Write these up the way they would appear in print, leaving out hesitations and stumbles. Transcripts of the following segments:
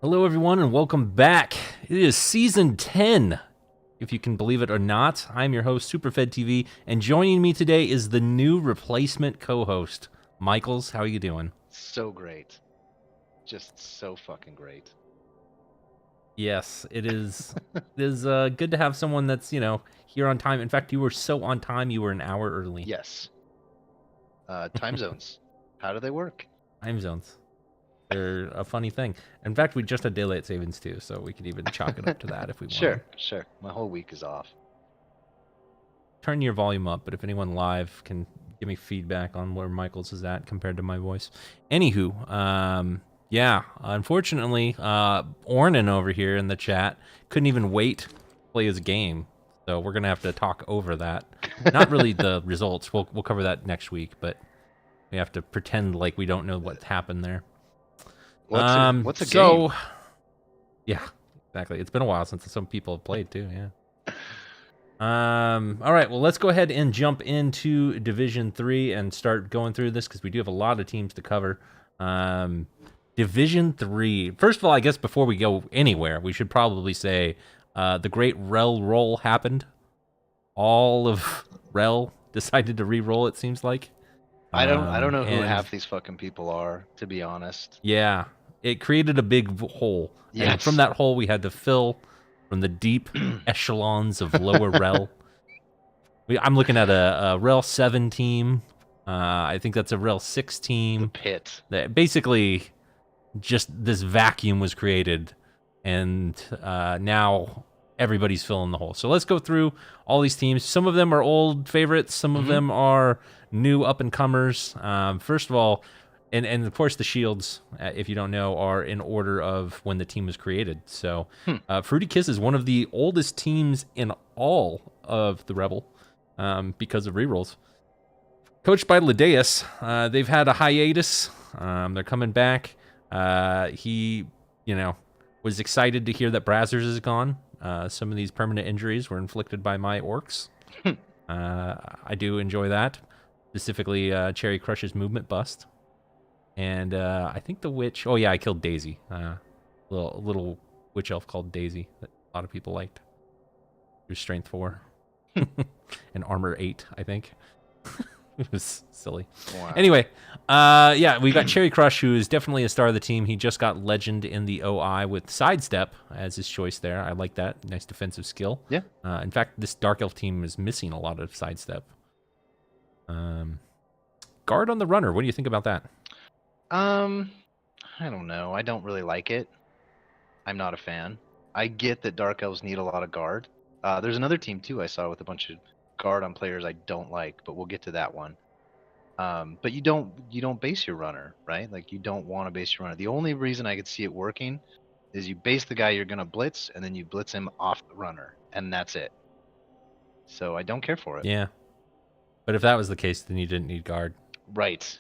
Hello, everyone, and welcome back. It is season 10, if you can believe it or not. I'm your host, Superfed TV, and joining me today is the new replacement co-host, Michaels. How are you doing? So great. Just so fucking great. Yes, it is. It is good to have someone that's here on time. In fact, you were so on time, you were an hour early. Yes. Time zones. How do they work? Time zones. They're a funny thing. In fact, we just had daylight savings too, so we could even chalk it up to that if we want. Sure. My whole week is off. Turn your volume up, but if anyone live can give me feedback on where Michaels is at compared to my voice. Anywho, yeah, unfortunately, Ornan over here in the chat couldn't even wait to play his game, so we're gonna have to talk over that. Not really the results. We'll cover that next week, but we have to pretend like we don't know what happened there. What's a game? Yeah, exactly. It's been a while since some people have played too. Yeah. All right. Well, let's go ahead and jump into Division 3 and start going through this because we do have a lot of teams to cover. Division 3. First of all, I guess before we go anywhere, we should probably say the great REL roll happened. All of REL decided to re-roll. It seems like. I don't know who half these fucking people are, to be honest. Yeah, it created a big hole. Yes. And from that hole, we had to fill from the deep echelons of lower REL. I'm looking at a REL 7 team. I think that's a REL 6 team. The pit. That basically, just this vacuum was created, and now everybody's filling the hole. So let's go through all these teams. Some of them are old favorites. Some of them are new up-and-comers. First of all, and of course the shields, if you don't know, are in order of when the team was created. So Fruity Kiss is one of the oldest teams in all of the REBBL because of rerolls. Coached by Ladeus, they've had a hiatus. They're coming back. He, was excited to hear that Brazzers is gone. Some of these permanent injuries were inflicted by my orcs. I do enjoy that. Specifically, Cherry Crush's movement bust. And I think the witch... Oh, yeah, I killed Daisy. Little witch elf called Daisy that a lot of people liked. Her strength 4. And armor 8, I think. It was silly. Wow. Anyway, yeah, we got Cherry Crush, who is definitely a star of the team. He just got Legend in the OI with Sidestep as his choice there. I like that. Nice defensive skill. Yeah. In fact, this Dark Elf team is missing a lot of Sidestep. Guard on the Runner. What do you think about that? I don't know. I don't really like it. I'm not a fan. I get that Dark Elves need a lot of guard. There's another team, too, I saw with a bunch of guard on players I don't like, but we'll get to that one. But you don't base your runner, right? Like, you don't want to base your runner. The only reason I could see it working is you base the guy you're gonna blitz, and then you blitz him off the runner, and that's it. So I don't care for it. Yeah. But if that was the case, then you didn't need guard. Right.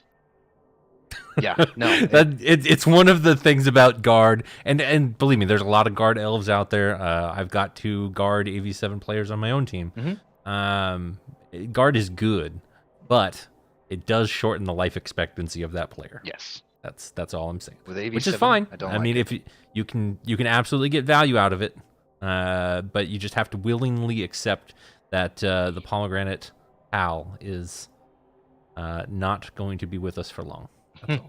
Yeah. No. It's one of the things about guard, and believe me, there's a lot of guard elves out there. I've got 2 guard AV7 players on my own team. Guard is good, but it does shorten the life expectancy of that player. Yes. That's all I'm saying. With AV7, which is fine. I mean, if you can absolutely get value out of it, but you just have to willingly accept that the pomegranate Al is not going to be with us for long. That's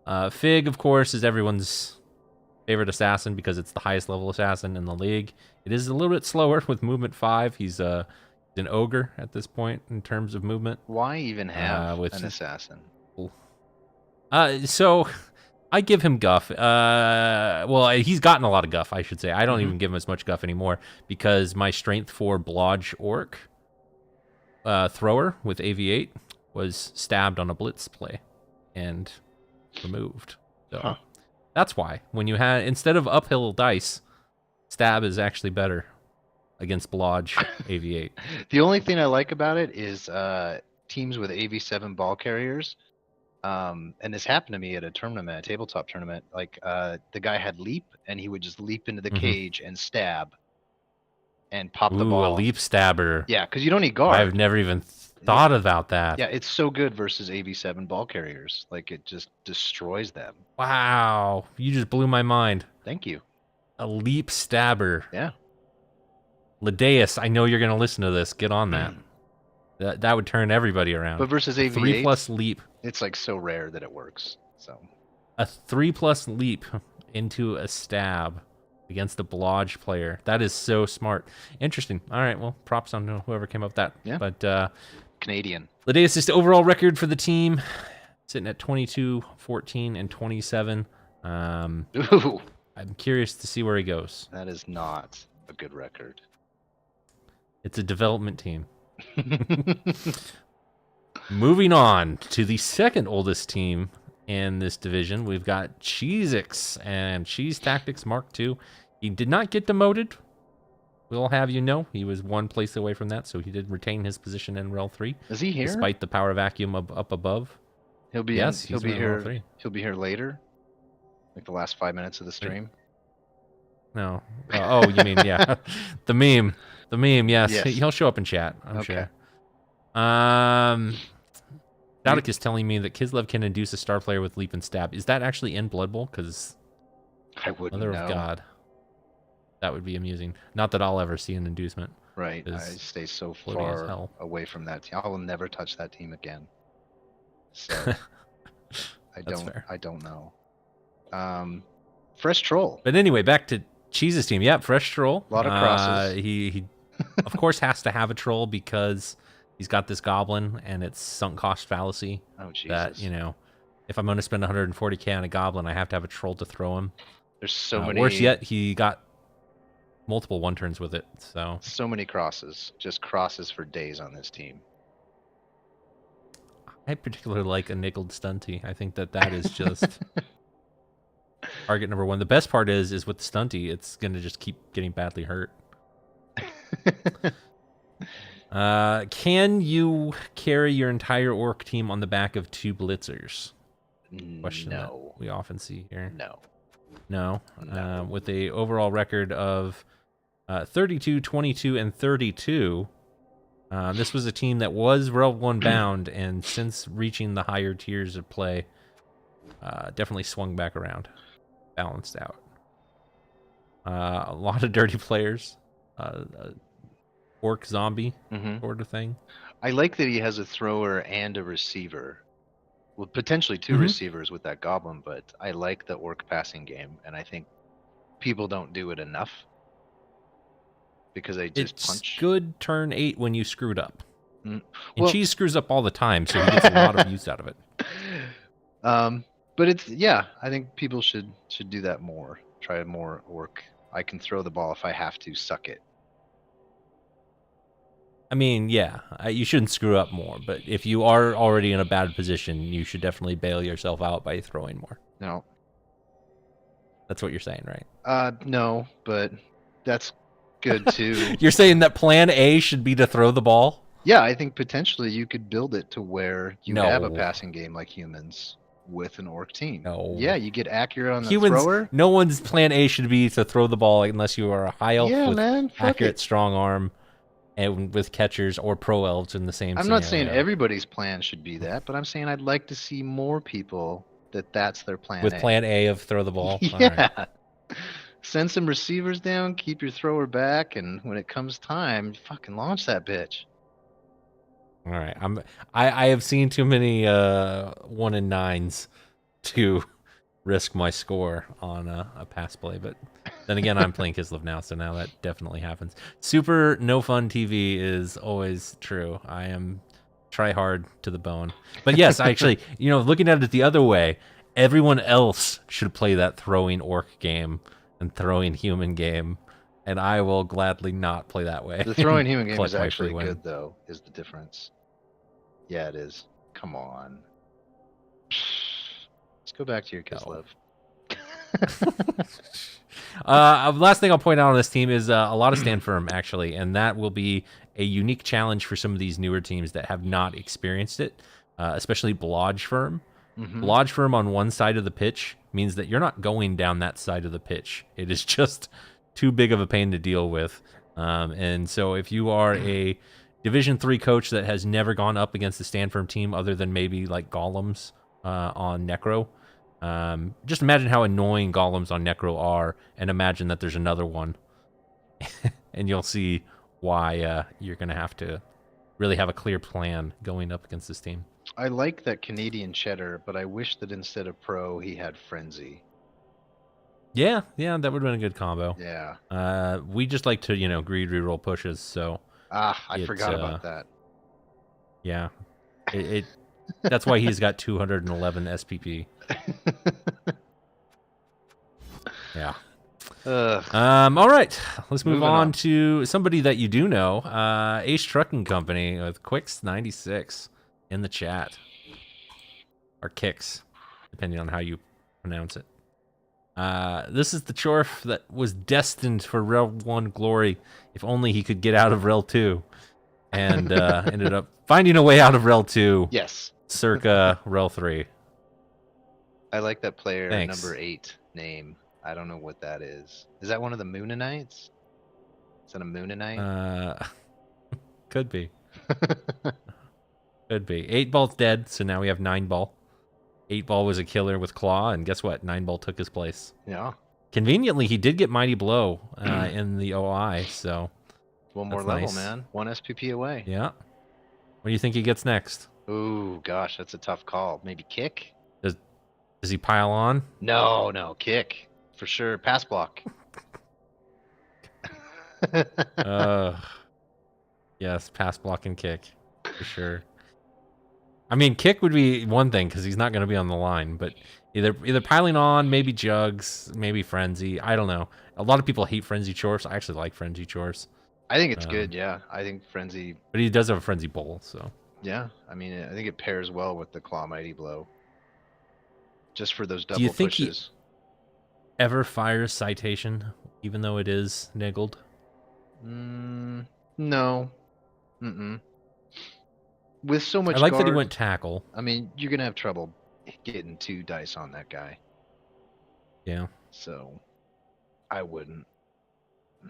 all. Fig, of course, is everyone's favorite assassin because it's the highest level assassin in the league. It is a little bit slower with movement 5. He's an ogre at this point in terms of movement. Why even have an assassin? So I give him guff. Well, he's gotten a lot of guff, I should say. I don't even give him as much guff anymore because my strength 4 Blodge orc thrower with AV8 was stabbed on a blitz play and removed. So that's why when you had, instead of uphill dice, stab is actually better against Blodge AV8. The only thing I like about it is teams with AV7 ball carriers. And this happened to me at a tournament, a tabletop tournament. Like the guy had leap, and he would just leap into the cage and stab, and pop the ball. A leap stabber. Yeah, because you don't need guard. I've never even thought about that. Yeah, it's so good versus AV7 ball carriers. Like, it just destroys them. Wow, you just blew my mind. Thank you. A leap stabber. Yeah. Ladeus, I know you're going to listen to this. Get on that. That would turn everybody around. But versus AV8, 3+ leap. it's like so rare that it works. So A 3+ leap into a stab against a blodge player. That is so smart. Interesting. All right, well, props on whoever came up with that. Yeah. But Canadian. Ladeus' overall record for the team sitting at 22, 14, and 27. Ooh, I'm curious to see where he goes. that is not a good record. It's a development team. Moving on to the second oldest team in this division, we've got Cheezix and Cheese Tactics Mark II. He did not get demoted. We'll have you know, he was one place away from that, so he did retain his position in REL 3. Is he here? Despite the power vacuum up above. He'll be Yes, he'll he's be in REL here. 3. He'll be here later. Like the last 5 minutes of the stream. No. Oh, you mean, yeah. The meme. The meme, yes. Yes. He'll show up in chat, I'm Okay. sure. Dowdick is telling me that Kislev can induce a star player with leap and stab. Is that actually in Blood Bowl? Because I wouldn't Mother know. of God. That would be amusing. Not that I'll ever see an inducement. Right. I Is stay so floating as far hell. away from that team. I will never touch that team again. So That's fair. I don't know. Fresh Troll. But anyway, back to Cheese's team. Yep, fresh troll. A lot of crosses. He of course has to have a troll because he's got this goblin and it's sunk cost fallacy. Oh Jesus. That, you know, if I'm going to spend 140k on a goblin, I have to have a troll to throw him. There's so many. Worse yet, he got multiple one turns with it. So many crosses. Just crosses for days on this team. I particularly like a nickeled stunty. I think that is just target number one. The best part is with the stunty, it's going to just keep getting badly hurt. Can you carry your entire orc team on the back of 2 blitzers? Question that No. we often see here. No. No. No. With a overall record of 32, 22, and 32. This was a team that was REL 1 bound, and since reaching the higher tiers of play, definitely swung back around, balanced out. A lot of dirty players, orc zombie sort of thing. I like that he has a thrower and a receiver. Well, potentially 2 receivers with that goblin, but I like the orc passing game, and I think people don't do it enough because they just It's punch. good turn 8 when you screwed up. And Well- Cheese screws up all the time, so he gets a lot of use out of it. But it's I think people should do that more. Try more orc. I can throw the ball if I have to. Suck it. I mean, yeah, you shouldn't screw up more, but if you are already in a bad position, you should definitely bail yourself out by throwing more. No. That's what you're saying, right? No, but that's good too. You're saying that plan A should be to throw the ball? Yeah, I think potentially you could build it to where you have a No. passing game like humans with an orc team. No. Yeah, you get accurate on the Humans, thrower. no one's plan A should be to throw the ball unless you are a high elf Yeah, with man. Fuck accurate it. strong arm and with catchers or pro elves in the same I'm not saying scenario. everybody's plan should be that, but I'm saying I'd like to see more people that's their plan With A. plan A of throw the ball? All right. Yeah. Send some receivers down, keep your thrower back, and when it comes time, fucking launch that bitch. All right. I have seen too many 1 and 9s to risk my score on a pass play, but then again, I'm playing Kislev now, so now that definitely happens. Super no fun TV is always true. I am try hard to the bone. But yes, actually, looking at it the other way, everyone else should play that throwing orc game and throwing human game, and I will gladly not play that way. The throwing human game Collect is my free actually win. good, though, is the difference. Yeah, it is. Come on. Let's go back to your Kislev. Last thing I'll point out on this team is a lot of stand firm, actually, and that will be a unique challenge for some of these newer teams that have not experienced it, especially Blodge Firm. Blodge Firm on one side of the pitch means that you're not going down that side of the pitch. It is just too big of a pain to deal with. And so if you are a Division 3 coach that has never gone up against a stand firm team other than maybe like golems on Necro. Just imagine how annoying golems on Necro are, and imagine that there's another one. And you'll see why you're going to have to really have a clear plan going up against this team. I like that Canadian cheddar, but I wish that instead of pro, he had frenzy. Yeah, that would have been a good combo. Yeah. We just like to, greed reroll pushes, so... I forgot about that. Yeah. That's why he's got 211 SPP. Yeah. All right. Let's move on to somebody that you do know. Ace Trucking Company with Quicks96 in the chat. Or Kicks, depending on how you pronounce it. This is the Chorf that was destined for REL 1 glory if only he could get out of REL 2. And ended up finding a way out of REL 2. Yes. Circa REL 3. I like that player Thanks. number 8 name. I don't know what that is. Is that one of the Moonanites? Is that a Moonanite? Could be. Could be. 8-Ball's dead, so now we have 9-Ball. 8-Ball was a killer with Claw, and guess what? 9-Ball took his place. Yeah. Conveniently, he did get Mighty Blow in the OI, so... One more level, man. 1 SPP away. Yeah. What do you think he gets next? Ooh, gosh, that's a tough call. Maybe kick? Does he pile on? No, kick. For sure. Pass block. Yes, pass block and kick. For sure. I mean, kick would be one thing because he's not going to be on the line, but either piling on, maybe jugs, maybe frenzy. I don't know. A lot of people hate frenzy chores. I actually like frenzy chores. I think it's good, yeah. I think frenzy... But he does have a frenzy bowl, so... Yeah, I mean, I think it pairs well with the Claw Mighty Blow. Just for those double Do you think pushes. he ever fires Citation, even though it is niggled? No. With so much I like guard, that he went tackle. I mean, you're going to have trouble getting 2 dice on that guy. Yeah. So, I wouldn't.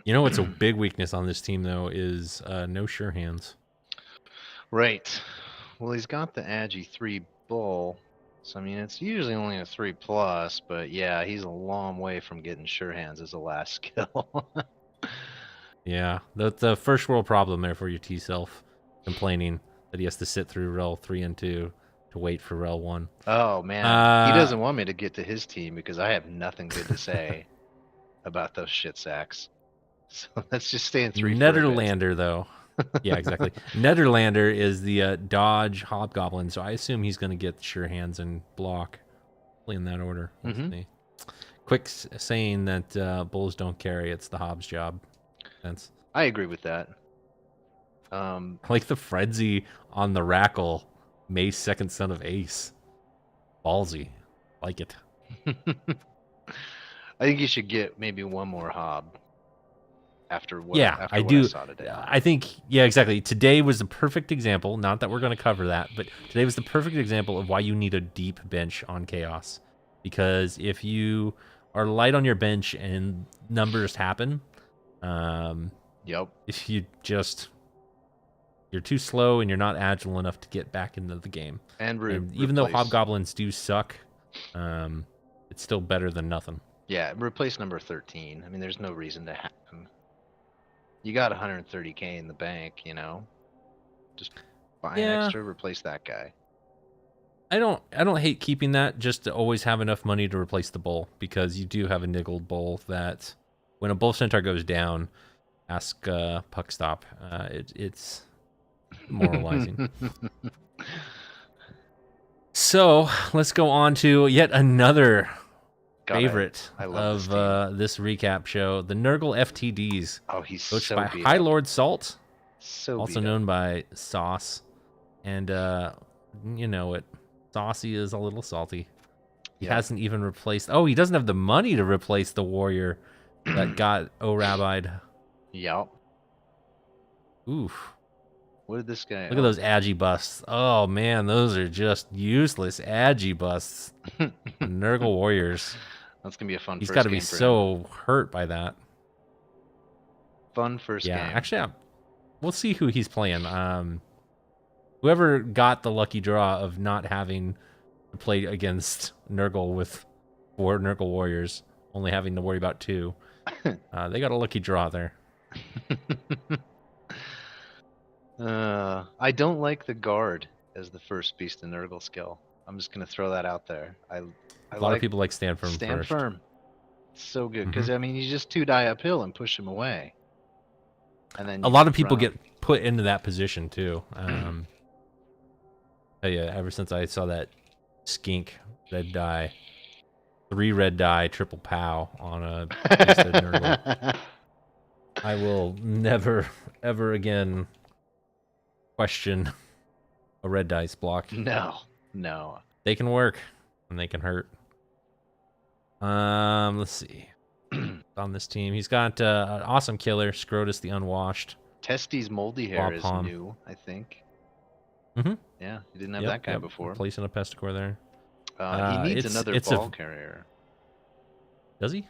You know what's a big weakness on this team, though, is no sure hands. Right. Well, he's got the Agi 3 Bull. So, I mean, it's usually only a 3+, but yeah, he's a long way from getting sure hands as a last skill. Yeah. The first world problem there for your T-Self, complaining that he has to sit through REL 3 and 2 to wait for REL 1. Oh, man. He doesn't want me to get to his team because I have nothing good to say about those shit sacks. So let's just stay in 3 Netherlander, though. Yeah, exactly. Netherlander is the Dodge Hobgoblin, so I assume he's going to get sure hands and block. In that order. Quick saying that bulls don't carry. It's the Hobbs job. Sense. I agree with that. Like the frenzy on the Rackle, May's second son of Ace. Ballsy. Like it. I think you should get maybe one more Hob. After what, I do. I saw today. I think, yeah, exactly. Today was the perfect example. Not that we're going to cover that, but today was the perfect example of why you need a deep bench on Chaos. Because if you are light on your bench and numbers happen, if you just you're too slow and you're not agile enough to get back into the game. And even though Hobgoblins do suck, it's still better than nothing. Yeah, replace number 13. I mean, there's no reason to have him. You got 130K in the bank, you know. Just buy an extra, replace that guy. I don't hate keeping that, just to always have enough money to replace the bull, because you do have a niggled bull that when a bull centaur goes down, ask Puckstop. It's demoralizing. So let's go on to yet another favorite of this recap show, the Nurgle FTDs. Oh, he's coached so by High Lord Salt, also known up by Sauce, and you know it. Saucy is a little salty. He hasn't even replaced... Oh, he doesn't have the money to replace the warrior that got O-Rabbied. Yep. Oof. What did this guy... Look at those Agi busts. Oh, man, those are just useless Agi busts. Nurgle warriors. That's going to be a fun He's first got to be game for so hurt by that. Fun first game. Yeah, actually, we'll see who he's playing. Whoever got the lucky draw of not having to play against Nurgle with 4 Nurgle warriors, only having to worry about 2, they got a lucky draw there. I don't like the guard as the first beast in Nurgle skill. I'm just gonna throw that out there. I A lot like of people like stand firm stand first. firm. It's so good because Mhm. I mean you just 2 die uphill and push him away, and then A you lot of people run get 'em. put into that position too. Yeah, ever since I saw that skink red die, 3 red die, triple pow on a beasted Nurgle, I will never, ever again question a red dice block. No, no. They can work and they can hurt. Let's see. On this team, he's got an awesome killer, Scrotus the Unwashed. Testy's moldy hair is Wapom. new, I think. Mm-hmm. Yeah, he didn't have Yep, that guy yep. before. Replacing a Pesticor there. He needs It's another it's ball a carrier. does he?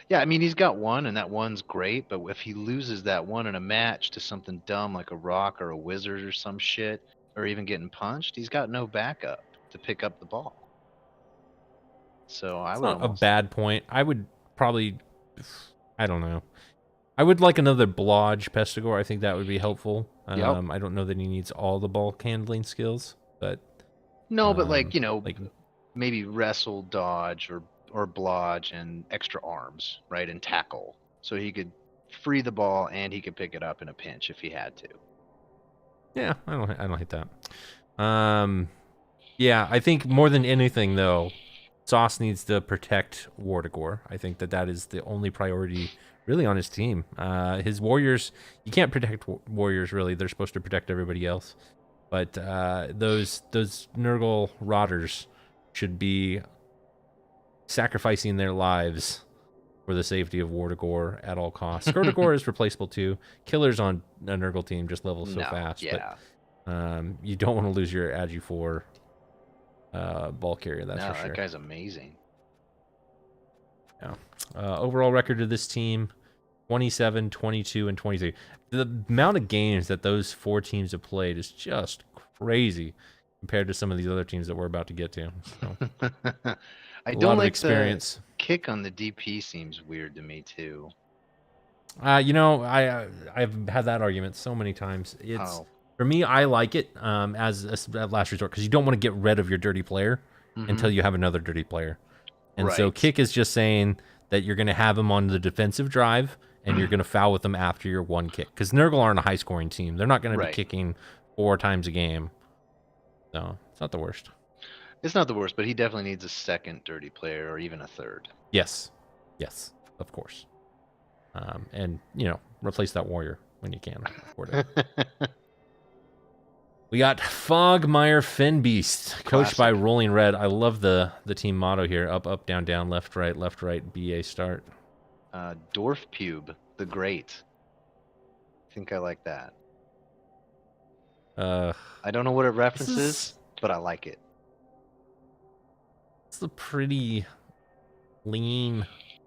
Yeah, I mean he's got one, and that one's great. But if he loses that one in a match to something dumb like a rock or a wizard or some shit, or even getting punched, he's got no backup to pick up the ball. So I It's would not a almost. bad point. I would probably, I don't know. I would like another Blodge Pestigore. I think that would be helpful. Yep. I don't know that he needs all the ball handling skills, but No, but like like maybe wrestle, dodge, or blodge and extra arms, right, and tackle, so he could free the ball and he could pick it up in a pinch if he had to. yeah, I don't hate that. Yeah, I think more than anything though, Sauce needs to protect Wardigore. I think that is the only priority really on his team. His warriors, you can't protect warriors really. They're supposed to protect everybody else. But those Nurgle Rotters should be sacrificing their lives for the safety of Wardigore at all costs. Scrotigore is replaceable too. Killers on a Nurgle team just level so No, fast. yeah. But you don't want to lose your Agi 4 ball carrier, that's No, for sure. that guy's amazing. Yeah. Overall record of this team, 27, 22, and 23. The amount of games that those 4 teams have played is just crazy compared to some of these other teams that we're about to get to. So, I a don't lot of like experience. the kick on the DP seems weird to me too. I've had that argument so many times. It's for me, I like it as a last resort because you don't want to get rid of your dirty player until you have another dirty player. And so Right. kick is just saying that you're going to have him on the defensive drive and you're going to foul with them after your 1 kick. Because Nurgle aren't a high scoring team. They're not going to be Right. kicking 4 times a game. So it's not the worst. It's not the worst, but he definitely needs a second dirty player or even a third. Yes. Yes, of course. And, replace that warrior when you can afford it. We got Fogmire Finbeast, coached by Rolling Red. I love the team motto here. Up, up, down, down, left, right, BA start. Dwarf Pube, the Great. I think I like that. I don't know what it references, but I like it. It's a pretty lean,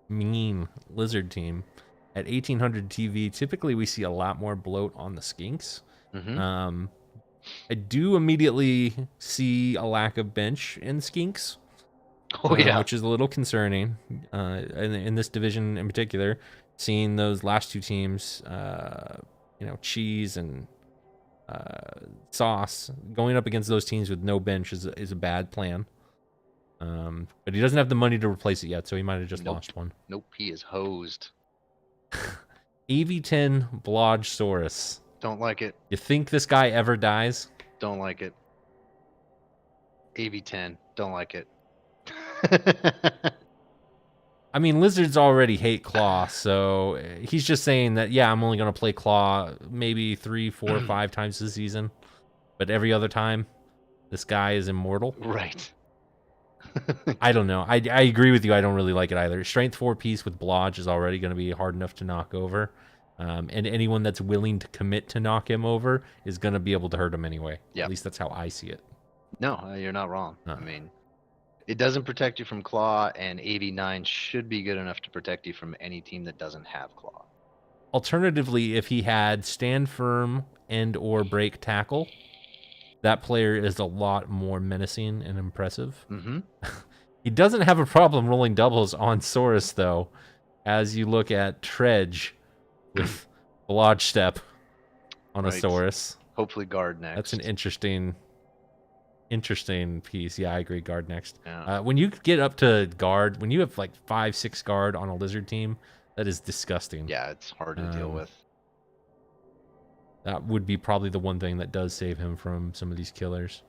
mean lizard team. At 1800 TV, typically we see a lot more bloat on the skinks. I do immediately see a lack of bench in skinks. Oh yeah, which is a little concerning in this division in particular. Seeing those last 2 teams, Cheese and Sauce going up against those teams with no bench is a bad plan. But he doesn't have the money to replace it yet, so he might have just lost one. Nope, he is hosed. AV10 Blodgesaurus. Don't like it. You think this guy ever dies? Don't like it. AV10. Don't like it. I mean, lizards already hate Claw, so he's just saying that, yeah, I'm only going to play Claw maybe 3, 4, 5 times this season. But every other time, this guy is immortal. Right. I don't know. I agree with you. I don't really like it either. Strength 4 piece with Blodge is already going to be hard enough to knock over. And anyone that's willing to commit to knock him over is going to be able to hurt him anyway. Yep. At least that's how I see it. No, you're not wrong. I mean, it doesn't protect you from Claw, and AV9 should be good enough to protect you from any team that doesn't have Claw. Alternatively, if he had stand firm and or break tackle, that player is a lot more menacing and impressive. Mm-hmm. He doesn't have a problem rolling doubles on Saurus, though, as you look at Tredge with Lodge Step on a Right. Saurus. Hopefully guard next. That's an interesting piece. Yeah, I agree. Guard next. Yeah. When you get up to guard, when you have like 5-6 guard on a lizard team, that is disgusting. Yeah, it's hard to deal with. That would be probably the one thing that does save him from some of these killers.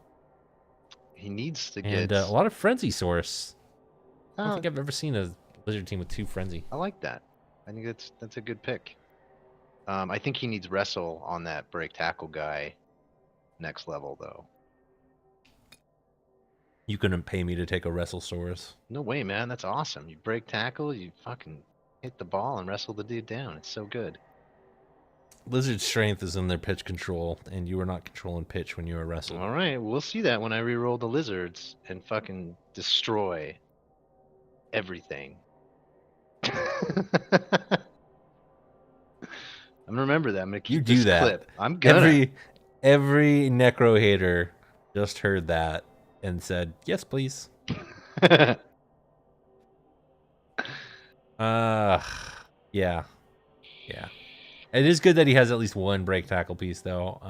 He needs to And get a lot of Frenzy Source. I don't Oh, think I've ever seen a lizard team with 2 Frenzy. I like that. I think that's a good pick. I think he needs wrestle on that break tackle guy next level though. You couldn't pay me to take a Wrestlesaurus. No way, man. That's awesome. You break tackle, you fucking hit the ball and wrestle the dude down. It's so good. Lizard strength is in their pitch control, and you are not controlling pitch when you are wrestling. All right, we'll see that when I reroll the lizards and fucking destroy everything. I'm gonna remember that. I'm gonna keep You do this that. clip. I'm gonna. Every necro hater just heard that and said, "Yes, please." Yeah. It is good that he has at least one break tackle piece, though.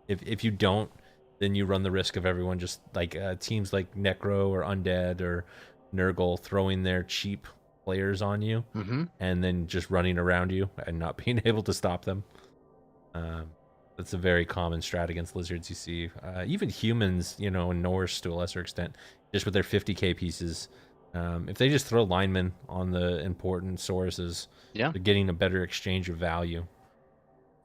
If you don't, then you run the risk of everyone just like teams like Necro or Undead or Nurgle throwing their cheap players on you, and then just running around you and not being able to stop them. That's a very common strat against lizards. You see, even humans, and Norse to a lesser extent, just with their 50k pieces. If they just throw linemen on the important sources, Yeah. they're getting a better exchange of value.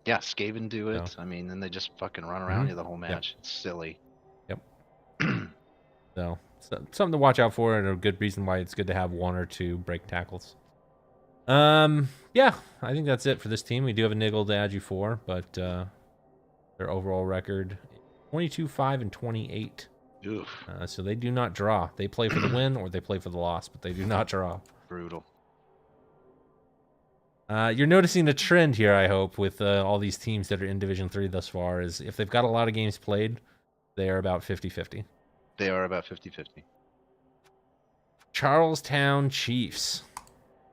Yeah, Skaven do it. So. I mean, then they just fucking run around you the whole match. Yep. It's silly. Yep. So something to watch out for, and a good reason why it's good to have 1 or 2 break tackles. Yeah, I think that's it for this team. We do have a niggle to add you for, but their overall record 22-5-28. Oof. So they do not draw. They play for the win or they play for the loss, but they do not draw. Brutal. You're noticing a trend here, I hope, with all these teams that are in Division 3 thus far, is if they've got a lot of games played, they are about 50-50. They are about 50-50. Charlestown Chiefs,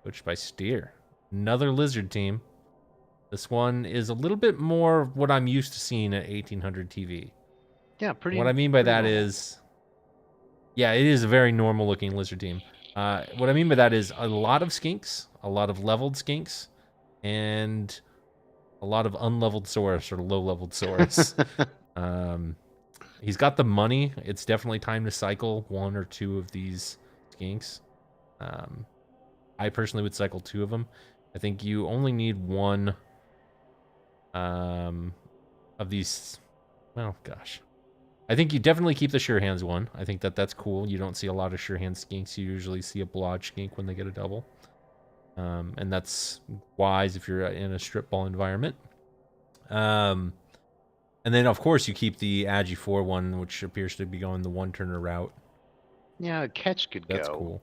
coached by Steer. Another lizard team. This one is a little bit more what I'm used to seeing at 1800 TV. Yeah, pretty. What I mean by that normal. is, yeah, it is a very normal looking lizard team. What I mean by that is a lot of skinks, a lot of leveled skinks, and a lot of unleveled Saurus or low-leveled Saurus. He's got the money. It's definitely time to cycle 1 or 2 of these skinks. I personally would cycle 2 of them. I think you only need 1 of these. Well, gosh. I think you definitely keep the Sure Hands one. I think that's cool. You don't see a lot of Sure Hands skinks. You usually see a Blodge skink when they get a double. And that's wise if you're in a strip ball environment. And then, of course, you keep the Agi 4 one, which appears to be going the one-turner route. Yeah, catch could go. That's cool.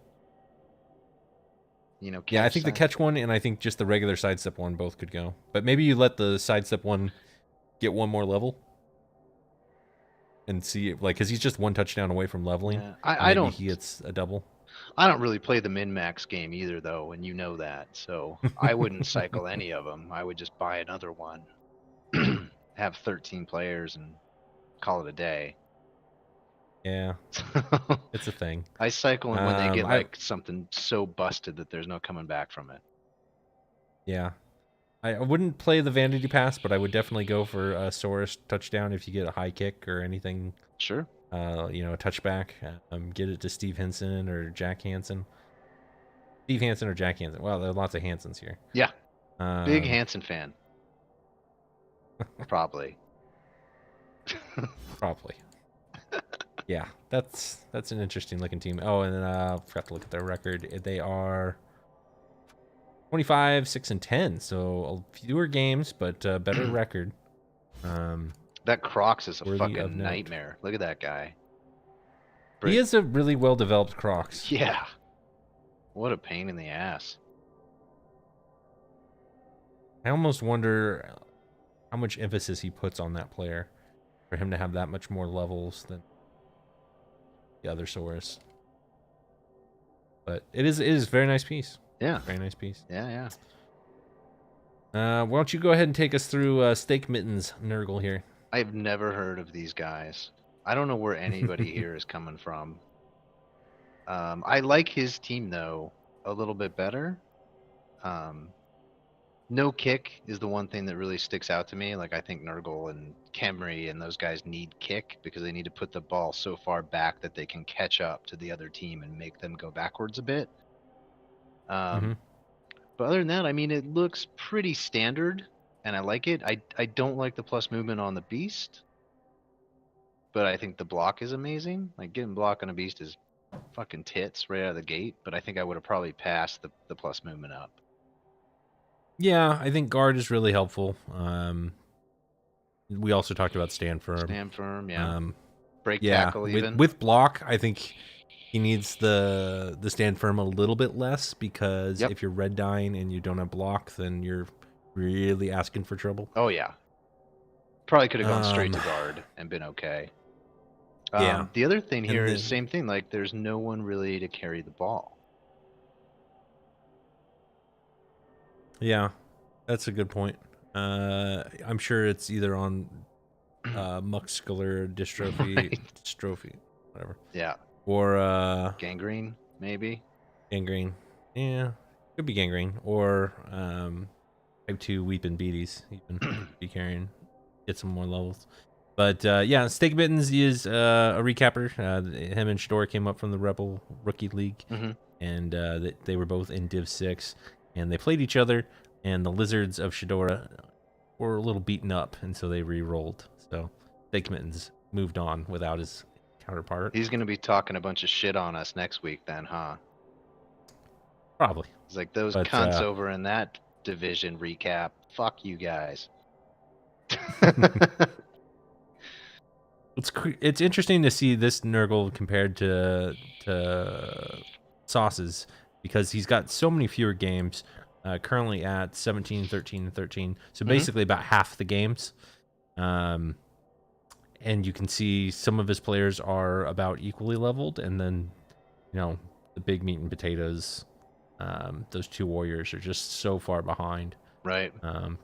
Catch I think the catch one and I think just the regular sidestep one both could go. But maybe you let the sidestep one get 1 more level. And see, because he's just 1 touchdown away from leveling. Yeah. I don't. He gets a double. I don't really play the min-max game either, though, and you know that. So I wouldn't cycle any of them. I would just buy another one, have 13 players, and call it a day. Yeah, it's a thing. I cycle them when they get like something so busted that there's no coming back from it. Yeah. I wouldn't play the Vanity Pass, but I would definitely go for a Saurus touchdown if you get a high kick or anything. Sure. A touchback. Get it to Steve Hansen or Jack Hansen. Steve Hansen or Jack Hansen. Well, there are lots of Hansens here. Yeah. Big Hansen fan. Probably. Probably. Yeah, that's an interesting looking team. Oh, and then I forgot to look at their record. They are 25-6-10, so fewer games, but better record. That Crocs is a Worthy of fucking note. nightmare. Look at that guy. He is a really well-developed Crocs. Yeah. What a pain in the ass. I almost wonder how much emphasis he puts on that player for him to have that much more levels than the other Saurus. But it is a very nice piece. Yeah. Very nice piece. Yeah. Why don't you go ahead and take us through Steak Mittens Nurgle here? I've never heard of these guys. I don't know where anybody here is coming from. I like his team though a little bit better. No kick is the one thing that really sticks out to me. Like I think Nurgle and Kemri and those guys need kick because they need to put the ball so far back that they can catch up to the other team and make them go backwards a bit. But other than that, I mean, it looks pretty standard, and I like it. I don't like the plus movement on the beast, but I think the block is amazing. Like getting block on a beast is fucking tits right out of the gate. But I think I would have probably passed the plus movement up. Yeah, I think guard is really helpful. We also talked about stand firm. Stand firm, yeah. Break Yeah, tackle even. with block, I think he needs the stand firm a little bit less because if you're red dying and you don't have block, then you're really asking for trouble. Oh yeah. Probably could have gone straight to guard and been okay. Yeah. The other thing here is same thing. Like there's no one really to carry the ball. Yeah, that's a good point. I'm sure it's either on muscular dystrophy, dystrophy, whatever. Yeah. Or gangrene, maybe. Gangrene. Yeah, could be gangrene. Or type 2 weeping beaties. Even be carrying, get some more levels. But yeah, Steak Mittens is a recapper. Him and Shador came up from the Rebel Rookie League, and they were both in Div 6, and they played each other. And the Lizards of Shadora were a little beaten up, and so they re-rolled. So Steak Mittens moved on without his counterpart. He's gonna be talking a bunch of shit on us next week, then, huh? Probably. It's like those cunts over in that division recap. Fuck you guys. It's interesting to see this Nurgle compared to Sauce's because he's got so many fewer games. Currently at 17, 13, and 13. So basically about half the games. And you can see some of his players are about equally leveled. And then, the big meat and potatoes, those two warriors are just so far behind. Right.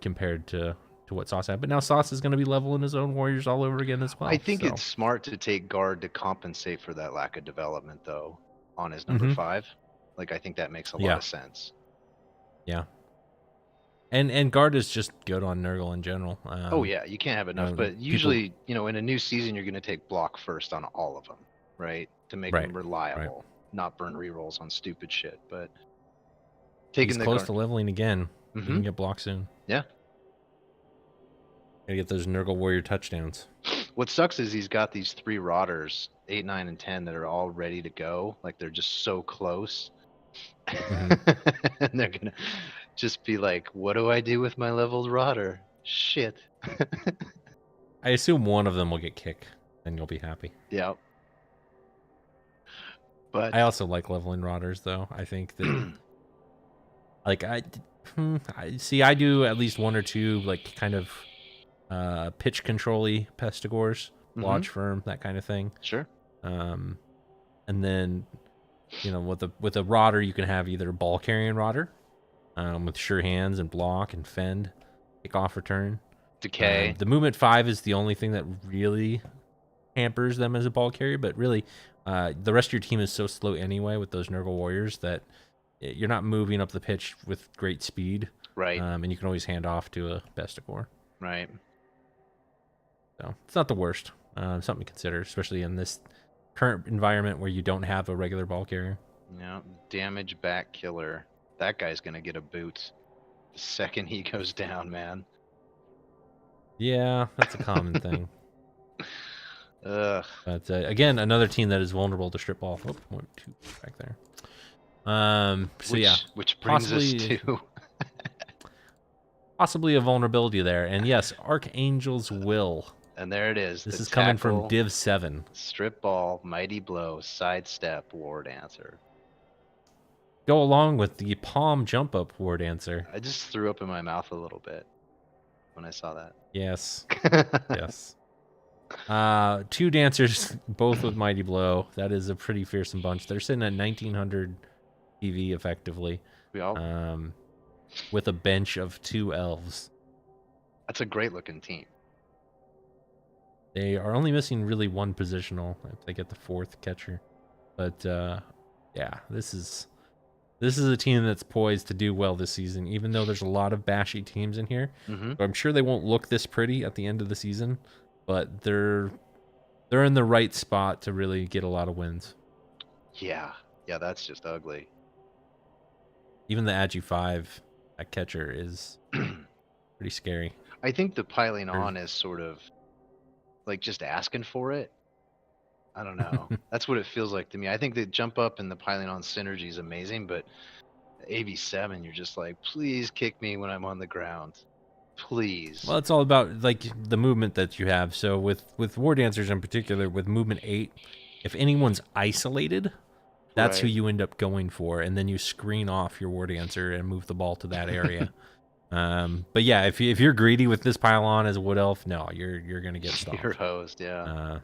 Compared to what Sauce had. But now Sauce is going to be leveling his own warriors all over again as well. I think it's smart to take guard to compensate for that lack of development, though, on his number 5. Like, I think that makes a lot of sense. Yeah. And guard is just good on Nurgle in general. Oh yeah, you can't have enough. But usually, in a new season, you're going to take block first on all of them, right? To make them reliable, not burn rerolls on stupid shit. But taking he's close to leveling again. He can get blocked soon. Yeah. Gotta get those Nurgle warrior touchdowns. What sucks is he's got these 3 Rotters, 8, 9, and 10, that are all ready to go. Like they're just so close. And they're gonna just be like, what do I do with my leveled Rotter? Shit. I assume one of them will get kicked, and you'll be happy. Yeah. But I also like leveling Rotters, though. I think that, like, I do at least 1 or 2, like, kind of pitch control-y Pestigors, Lodge Firm, that kind of thing. Sure. And then, with a Rotter, you can have either ball carrying Rotter, with sure hands and block and fend, kick off return. Decay. The movement 5 is the only thing that really hampers them as a ball carrier, but really, the rest of your team is so slow anyway with those Nurgle warriors that you're not moving up the pitch with great speed. Right. And you can always hand off to a Pestigor. Right. So it's not the worst. Something to consider, especially in this current environment where you don't have a regular ball carrier. Yeah, damage back killer. That guy's gonna get a boot the second he goes down, man. Yeah, that's a common thing. Ugh. But again, another team that is vulnerable to strip ball. Oh, 1, 2 back there. Which brings us to possibly a vulnerability there. And yes, Archangel's Will. And there it is. This is coming from Div 7. Strip ball, mighty blow, sidestep, war dancer. go along with the palm jump up war dancer. I just threw up in my mouth a little bit when I saw Yes. that. Yes. Two dancers, both with Mighty Blow. That is a pretty fearsome bunch. They're sitting at 1900 PV effectively, We all. with a bench of 2 elves. That's a great looking team. They are only missing really one positional if they get the 4th catcher. But yeah, this is a team that's poised to do well this season, even though there's a lot of bashy teams in here. Mm-hmm. So I'm sure they won't look this pretty at the end of the season, but they're in the right spot to really get a lot of wins. Yeah, that's just ugly. Even the Agi 5 at catcher is pretty scary. I think the piling on is sort of like just asking for it. I don't know. That's what it feels like to me. I think the jump up and the piling on synergy is amazing, but AV7, you're just like, please kick me when I'm on the ground. Please. Well, it's all about like the movement that you have. So with War Dancers in particular, with movement 8, if anyone's isolated, that's who Right. you end up going for, and then you screen off your War Dancer and move the ball to that area. But yeah, if you're greedy with this pylon as a Wood Elf, no, you're gonna get stopped. You're hosed, yeah.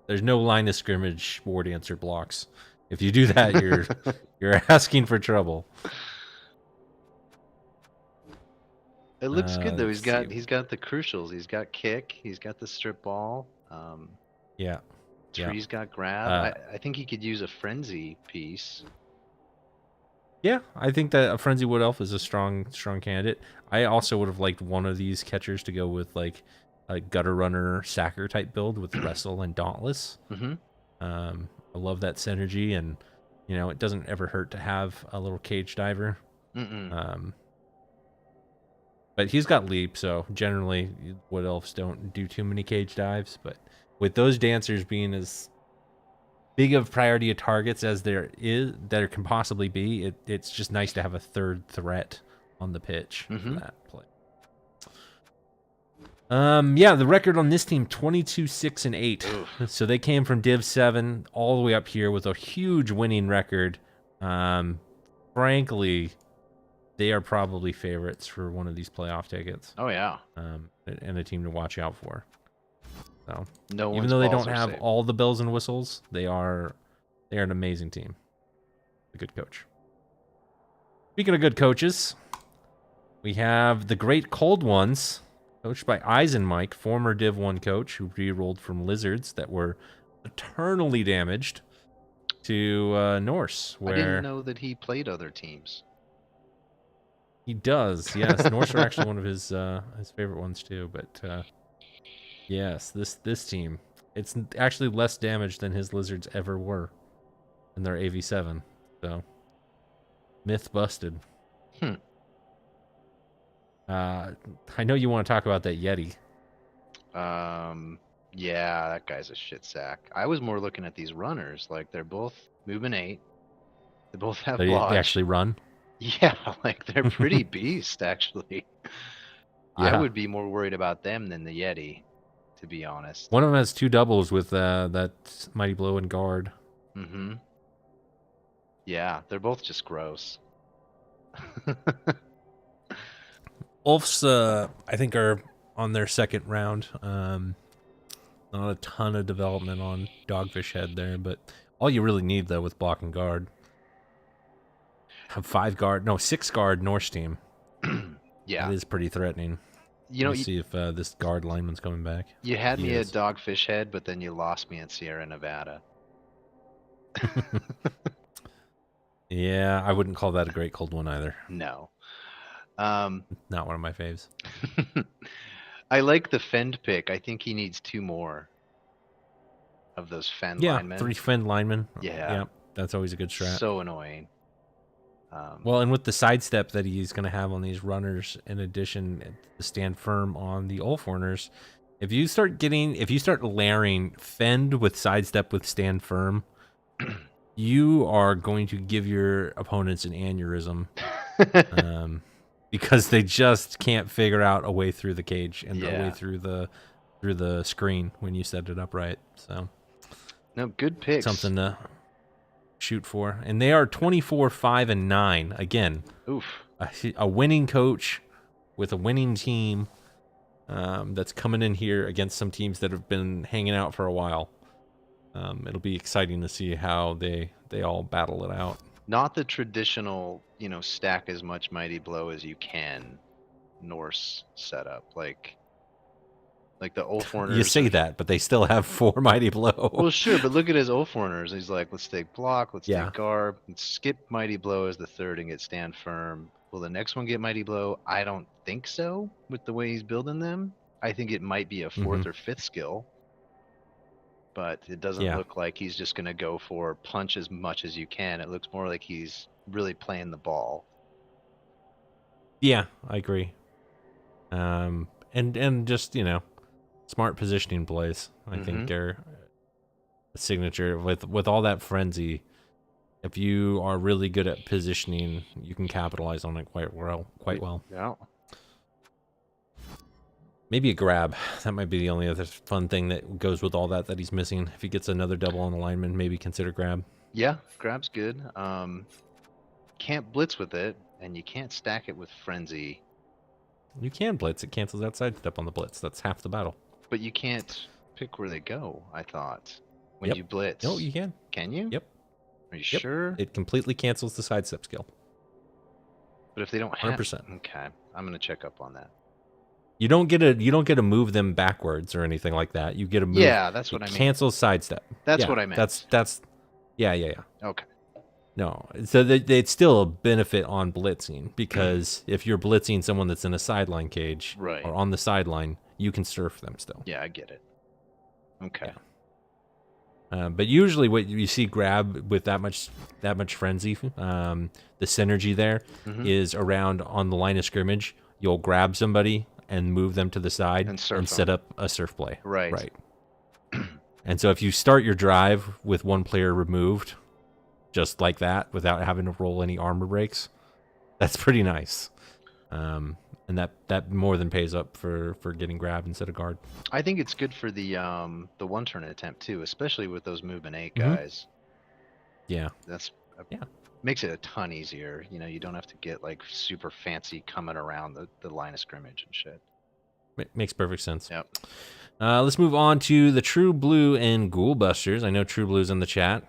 There's no line of scrimmage War Dancer blocks. If you do that, you're asking for trouble. It looks good though. let's He's got the crucials. He's got kick. He's got the strip ball. Yeah. Tree's got grab. I think he could use a frenzy piece. Yeah, I think that a Frenzy Wood Elf is a strong candidate. I also would have liked one of these catchers to go with like a Gutter Runner Sacker type build with Wrestle and Dauntless. Mm-hmm. I love that synergy, and it doesn't ever hurt to have a little Cage Diver. Mm-mm. But he's got leap, so generally Wood Elves don't do too many cage dives. But with those dancers being as big of priority of targets as there can possibly be, it's just nice to have a third threat on the pitch for that play. Yeah, the record on this team 22-6-8. Oof. So they came from Div 7 all the way up here with a huge winning record. Frankly, they are probably favorites for one of these playoff tickets. Oh yeah. And a team to watch out for. So Even though they don't have all the bells and whistles, they're an amazing team. A good coach. Speaking of good coaches, we have the Great Cold Ones, coached by Eisenmike, former Div 1 coach who re-rolled from Lizards that were eternally damaged to Norse. Where I didn't know that he played other teams. He does, yes. Norse are actually one of his favorite ones too. But yes, this team, it's actually less damage than his Lizards ever were in their AV7. So myth busted. I know you want to talk about that Yeti. Yeah, that guy's a shit sack. I was more looking at these runners. Like they're both movement 8. They both have They blodge. actually run. Yeah, like they're pretty beast actually. I Yeah. would be more worried about them than the Yeti, to be honest. One of them has 2 doubles with that Mighty Blow and guard. Mm-hmm. Yeah, they're both just gross. Ulfs, I think, are on their second round. Not a ton of development on Dogfish Head there, but all you really need, though, with block and guard. Have 6 guard Norse team. Yeah. That is pretty threatening. Let's see if this guard lineman's coming back. You had me at Dogfish Head, but then you lost me at Sierra Nevada. Yeah, I wouldn't call that a great cold one either. No. Not one of my faves. I like the Fend pick. I think he needs 2 more of those Fend linemen. 3 Fend linemen. Yeah. That's always a good strat. So annoying. Well, and with the sidestep that he's going to have on these runners, in addition to stand firm on the Ulfhorners, if you start layering Fend with sidestep with stand firm, you are going to give your opponents an aneurysm. Because they just can't figure out a way through the cage and a way through the screen when you set it up right. So no, good picks. Something to shoot for. And they are 24, 5, and 9. Again, Oof. a winning coach with a winning team that's coming in here against some teams that have been hanging out for a while. It'll be exciting to see how they all battle it out. Not the traditional, stack as much Mighty Blow as you can Norse setup. Like the Ulfwereners. You say that, but they still have 4 Mighty Blow. Well, sure, but look at his Ulfwereners. He's like, let's take block, let's Yeah. take garb, let's skip Mighty Blow as the third and get stand firm. Will the next one get Mighty Blow? I don't think so with the way he's building them. I think it might be a 4th or 5th skill. But it doesn't look like he's just going to go for punch as much as you can. It looks more like he's really playing the ball. Yeah, I agree. And just, smart positioning plays, I think are a signature. With all that frenzy, if you are really good at positioning, you can capitalize on it quite well. Yeah. Maybe a grab. That might be the only other fun thing that goes with all that he's missing. If he gets another double on alignment, maybe consider grab. Yeah, grab's good. Can't blitz with it, and you can't stack it with frenzy. You can blitz. It cancels out sidestep on the blitz. That's half the battle. But you can't pick where they go, I thought. When you blitz. No, you can. Can you? Yep. Are you sure? It completely cancels the sidestep skill. But if they don't have 100%. Okay. I'm gonna check up on that. You don't get to move them backwards or anything like that. You get to move. Yeah, that's what I mean. Cancel sidestep. That's what I meant. That's yeah. Okay. No, so it's still a benefit on blitzing because if you're blitzing someone that's in a sideline cage or on the sideline, you can surf them still. Yeah, I get it. Okay. Yeah. But usually, what you see grab with that much frenzy, the synergy there is around on the line of scrimmage. You'll grab somebody and move them to the side and set up a surf play. Right. And so if you start your drive with one player removed, just like that, without having to roll any armor breaks, that's pretty nice. And that more than pays up for getting grabbed instead of guard. I think it's good for the one turn attempt too, especially with those movement 8 guys. Yeah. Makes it a ton easier. You don't have to get like super fancy coming around the line of scrimmage and shit. Makes perfect sense. Yep. Let's move on to the True Blue and Ghoul Busters. I know True Blue's in the chat.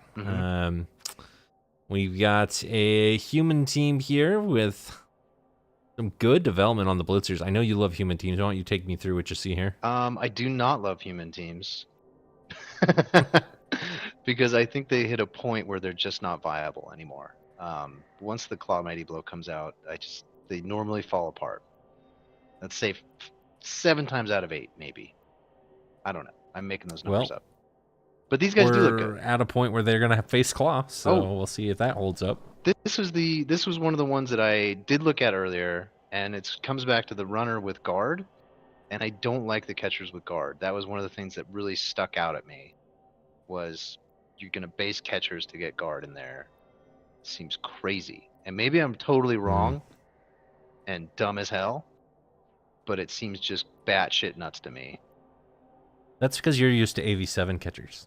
We've got a human team here with some good development on the blitzers. I know you love human teams. Why don't you take me through what you see here? I do not love human teams. Because I think they hit a point where they're just not viable anymore. Once the Claw Mighty Blow comes out, they normally fall apart. Let's say 7 times out of 8, maybe. I don't know. I'm making those numbers up. But these guys do look good. We're at a point where they're going to face Claw, so we'll see if that holds up. This was one of the ones that I did look at earlier, and it comes back to the runner with guard, and I don't like the catchers with guard. That was one of the things that really stuck out at me, was you're going to base catchers to get guard in there. Seems crazy. And maybe I'm totally wrong and dumb as hell, but it seems just batshit nuts to me. That's because you're used to AV7 catchers.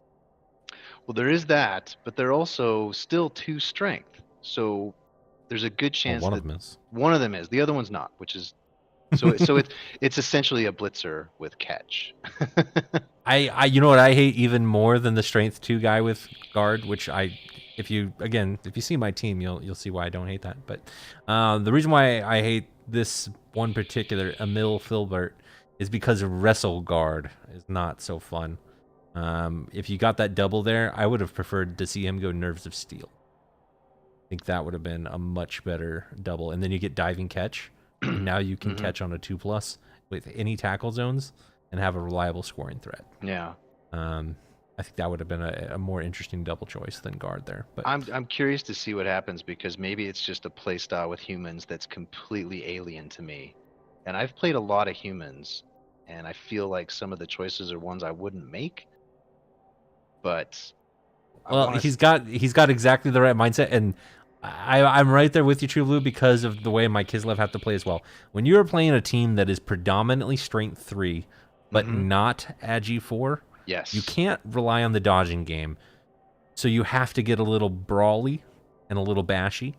Well, there is that, but they're also still 2 strength. So there's a good chance one that of them is. One of them is. The other one's not, which is so it's essentially a blitzer with catch. I you know what I hate even more than the strength 2 guy with guard, which if you see my team, you'll see why I don't hate that. But the reason why I hate this one particular Emil Filbert is because wrestle guard is not so fun. If you got that double there, I would have preferred to see him go Nerves of Steel. I think that would have been a much better double. And then you get diving catch. And now you can catch on a 2+ with any tackle zones and have a reliable scoring threat. Yeah. I think that would have been a more interesting double choice than guard there. But I'm curious to see what happens, because maybe it's just a play style with humans that's completely alien to me. And I've played a lot of humans, and I feel like some of the choices are ones I wouldn't make. But he's got exactly the right mindset, and I'm right there with you, True Blue, because of the way my Kislev have to play as well. When you're playing a team that is predominantly strength 3, but not agi 4, yes, you can't rely on the dodging game. So you have to get a little brawly and a little bashy.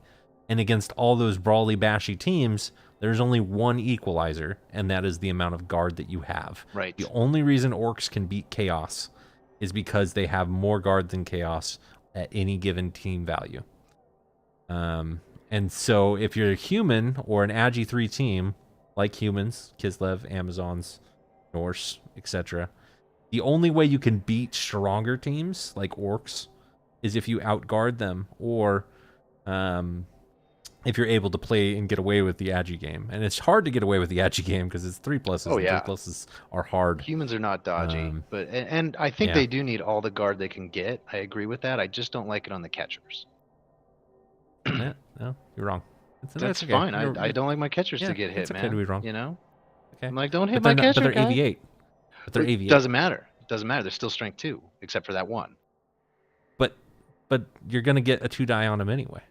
And against all those brawly, bashy teams, there's only one equalizer, and that is the amount of guard that you have. Right. The only reason orcs can beat chaos is because they have more guard than chaos at any given team value. And so if you're a human or an Agi 3 team, like humans, Kislev, Amazons, Norse, etc., the only way you can beat stronger teams like orcs is if you outguard them, or if you're able to play and get away with the Agi game. And it's hard to get away with the Agi game because it's 3+. Oh, yeah. 3+ are hard. Humans are not dodgy, and I think yeah. they do need all the guard they can get. I agree with that. I just don't like it on the catchers. No, you're wrong. That's okay. fine. I don't like my catchers to get hit, it's okay man. to be wrong. You know? Okay. I'm like, don't hit my catcher, but they're guy. AV8. But they're It AV8. doesn't matter. It doesn't matter. They're still strength 2, except for that one. But you're going to get a 2-die on them anyway.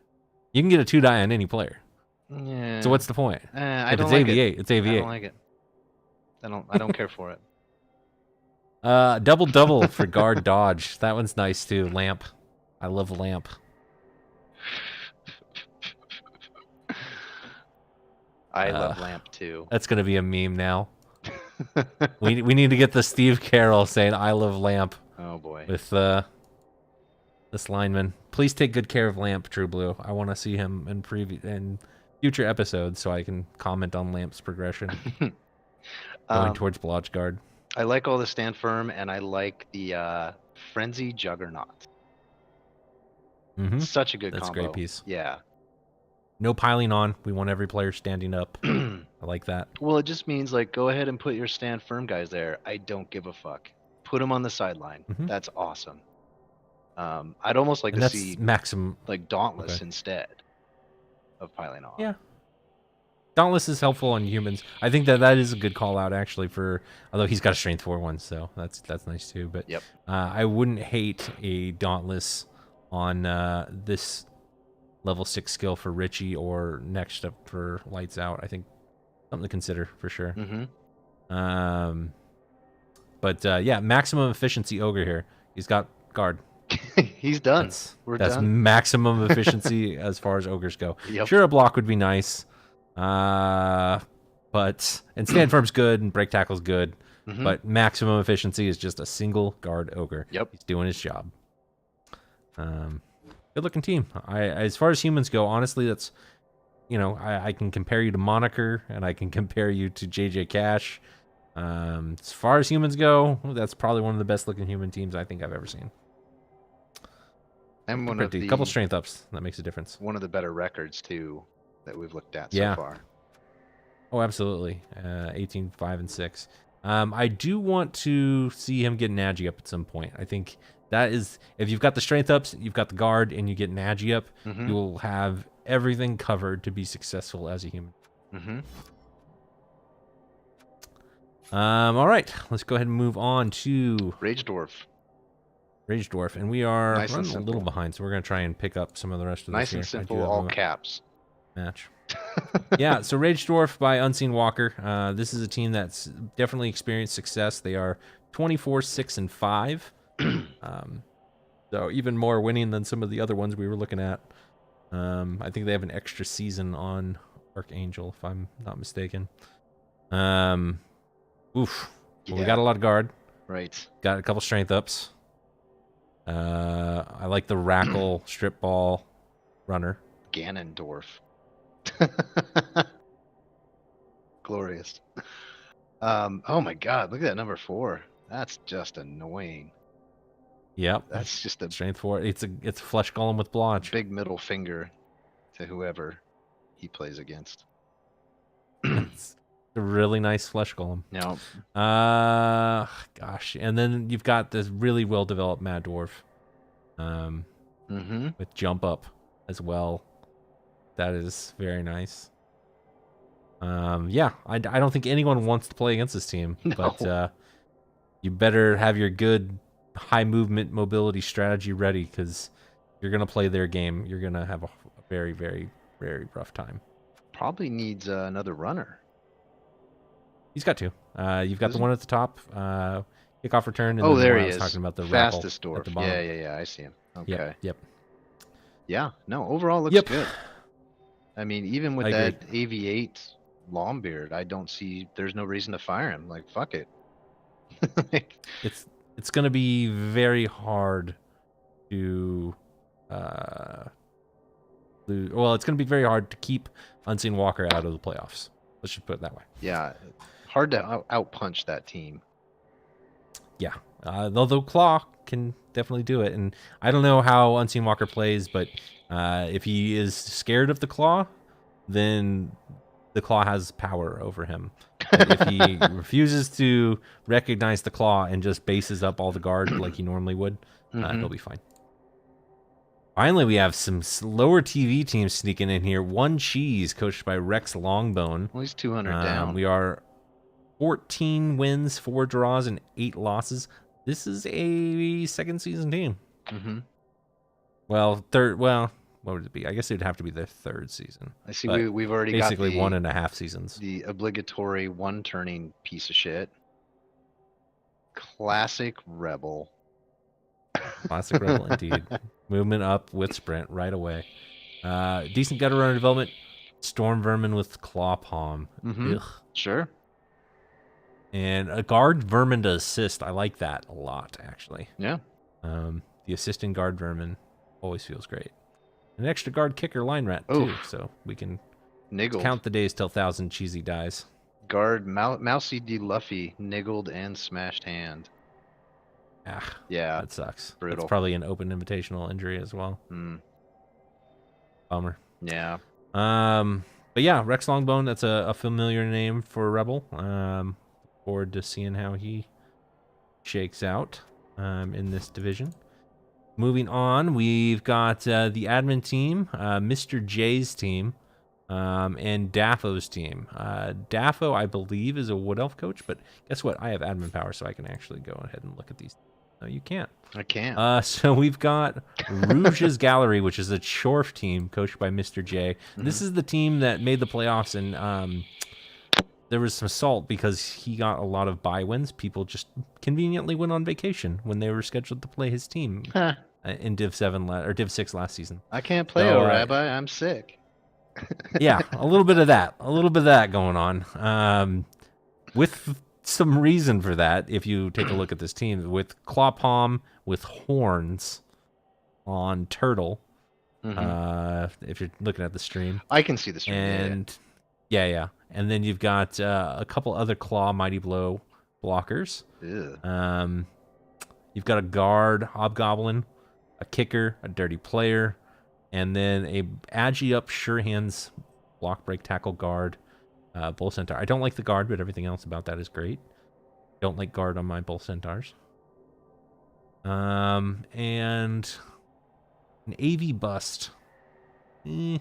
You can get a 2-die on any player. Yeah. So what's the point? I if don't it's like AV8, it. it's AV8. I don't like it. I don't care for it. Double for guard dodge. That one's nice too. Lamp. I love lamp. I love lamp too. That's gonna be a meme now. we need to get the Steve Carroll saying "I love lamp." Oh boy. With this lineman. Please take good care of Lamp, True Blue. I want to see him in future episodes so I can comment on Lamp's progression going towards Blodge Guard. I like all the stand firm, and I like the Frenzy Juggernaut. Such a good That's combo. a great piece. Yeah. No piling on. We want every player standing up. I like that. Well, it just means, like, go ahead and put your stand firm guys there. I don't give a fuck. Put them on the sideline. That's awesome. I'd almost like to see maximum, like Dauntless instead of piling on. Yeah. Dauntless is helpful on humans. I think that is a good call out actually although he's got a strength 4 one, so that's nice too. But yep. I wouldn't hate a Dauntless on this level 6 skill for Richie or next up for Lights Out. I think something to consider for sure. But yeah, maximum efficiency ogre here. He's got guard. He's done. That's done. maximum efficiency as far as ogres go. Yep. Sure, a block would be nice. But stand firm's good and break tackle's good. But maximum efficiency is just a single guard ogre. Yep. He's doing his job. Good looking team. As far as humans go, honestly, that's I can compare you to Moniker and I can compare you to JJ Cash. As far as humans go, that's probably one of the best looking human teams I think I've ever seen. And a couple strength ups that makes a difference. One of the better records too that we've looked at so far. Oh, absolutely. 18, 5, and 6. I do want to see him get an Agi up at some point. I think that is, if you've got the strength ups, you've got the guard, and you get an Agi up, you will have everything covered to be successful as a human. All right, let's go ahead and move on to Rage Dwarf. And we are nice running a little behind, so we're going to try and pick up some of the rest of this. Nice and simple, all caps. Match. Yeah, so Rage Dwarf by Unseen Walker. This is a team that's definitely experienced success. They are 24, 6, and 5. So even more winning than some of the other ones we were looking at. I think they have an extra season on Archangel, if I'm not mistaken. Well, we got a lot of guard. Right. Got a couple strength ups. I like the Rackle strip ball runner. Ganondorf. Glorious. Oh my god, look at that number 4. That's just annoying. Yep. That's just a strength 4. It's a flesh golem with blodge. Big middle finger to whoever he plays against. It's a really nice flesh golem. No. Gosh. And then you've got this really well developed Mad Dwarf. With jump up as well. That is very nice. Yeah, I don't think anyone wants to play against this team, but you better have your good high movement mobility strategy ready, because you're gonna play their game. You're gonna have a very, very, very rough time. Probably needs another runner. He's got 2. You've got the one at the top, kickoff return. And oh, then there the one he I was is. talking about the fastest Rackle dwarf. at the bottom. Yeah, I see him. Okay. Yep. Yeah. No. Overall, looks Yep. good. I mean, even with I agree. that AV8 Longbeard, I don't see. There's no reason to fire him. Like, fuck it. Like, It's going to be very hard to lose. Well, it's going to be very hard to keep Unseen Walker out of the playoffs. Let's just put it that way. yeah, hard to out punch that team. Yeah. Although Claw can definitely do it. And I don't know how Unseen Walker plays, but if he is scared of the Claw, then the Claw has power over him. But if he refuses to recognize the Claw and just bases up all the guard like he normally would, he'll be fine. Finally, we have some lower TV teams sneaking in here. One Cheese, coached by Rex Longbone. Well, he's 200 down. We are 14 wins, 4 draws, and 8 losses. This is a second season team. Well, third. Well, what would it be? I guess it would have to be their third season. I see. We've already basically got 1.5 seasons. The obligatory one turning piece of shit. Classic Rebel. Classic Rebel indeed. Movement up with sprint right away. Decent gutter runner development. Storm Vermin with Claw Palm. Sure. And a guard Vermin to assist. I like that a lot, actually. Yeah. The assisting guard Vermin always feels great. An extra guard kicker line rat, too, so we can count the days till 1,000 Cheesy dies. Guard Mousy D. Luffy, niggled and smashed hand. Ah, yeah. That sucks. Brutal. That's probably an open invitational injury as well. Bummer. Yeah. But yeah, Rex Longbone, that's a familiar name for Rebel. Forward to seeing how he shakes out in this division. Moving on, we've got the admin team, Mr. J's team, and Daffo's team. Daffo, I believe, is a Wood Elf coach, but guess what? I have admin power, so I can actually go ahead and look at these. No, you can't. I can't. So we've got Rouge's Gallery, which is a Chorf team coached by Mr. J. This is the team that made the playoffs, and there was some salt because he got a lot of bye wins. People just conveniently went on vacation when they were scheduled to play his team in Div 7 or Div 6 last season. I can't play, Rabbi. I'm sick. Yeah, a little bit of that going on. With some reason for that, if you take a look at this team, with Claw Palm with horns on Turtle. If you're looking at the stream, I can see the stream. And yeah. And then you've got a couple other Claw Mighty Blow blockers. Ew. You've got a guard Hobgoblin, a kicker, a dirty player, and then a Agi up Sure Hands block break tackle guard Bull Centaur. I don't like the guard, but everything else about that is great. Don't like guard on my Bull Centaurs. And an AV bust. You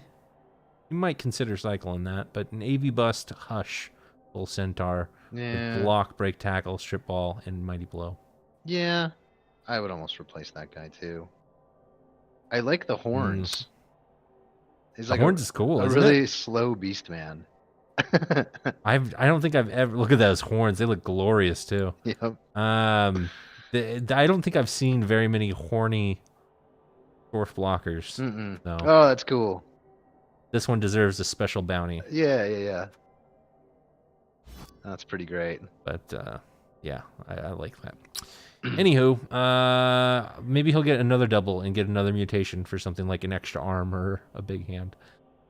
might consider cycling that, but an AV bust, Hush, Bull Centaur, with block, break, tackle, strip ball, and Mighty Blow. Yeah, I would almost replace that guy too. I like the horns. He's like horns is cool. A really slow beast man. I don't think I've ever look at those horns. They look glorious too. Yep. I don't think I've seen very many horny dwarf blockers. So. Oh, that's cool. This one deserves a special bounty. Yeah. That's pretty great. But yeah, I like that. Anywho, maybe he'll get another double and get another mutation for something like an extra arm or a big hand.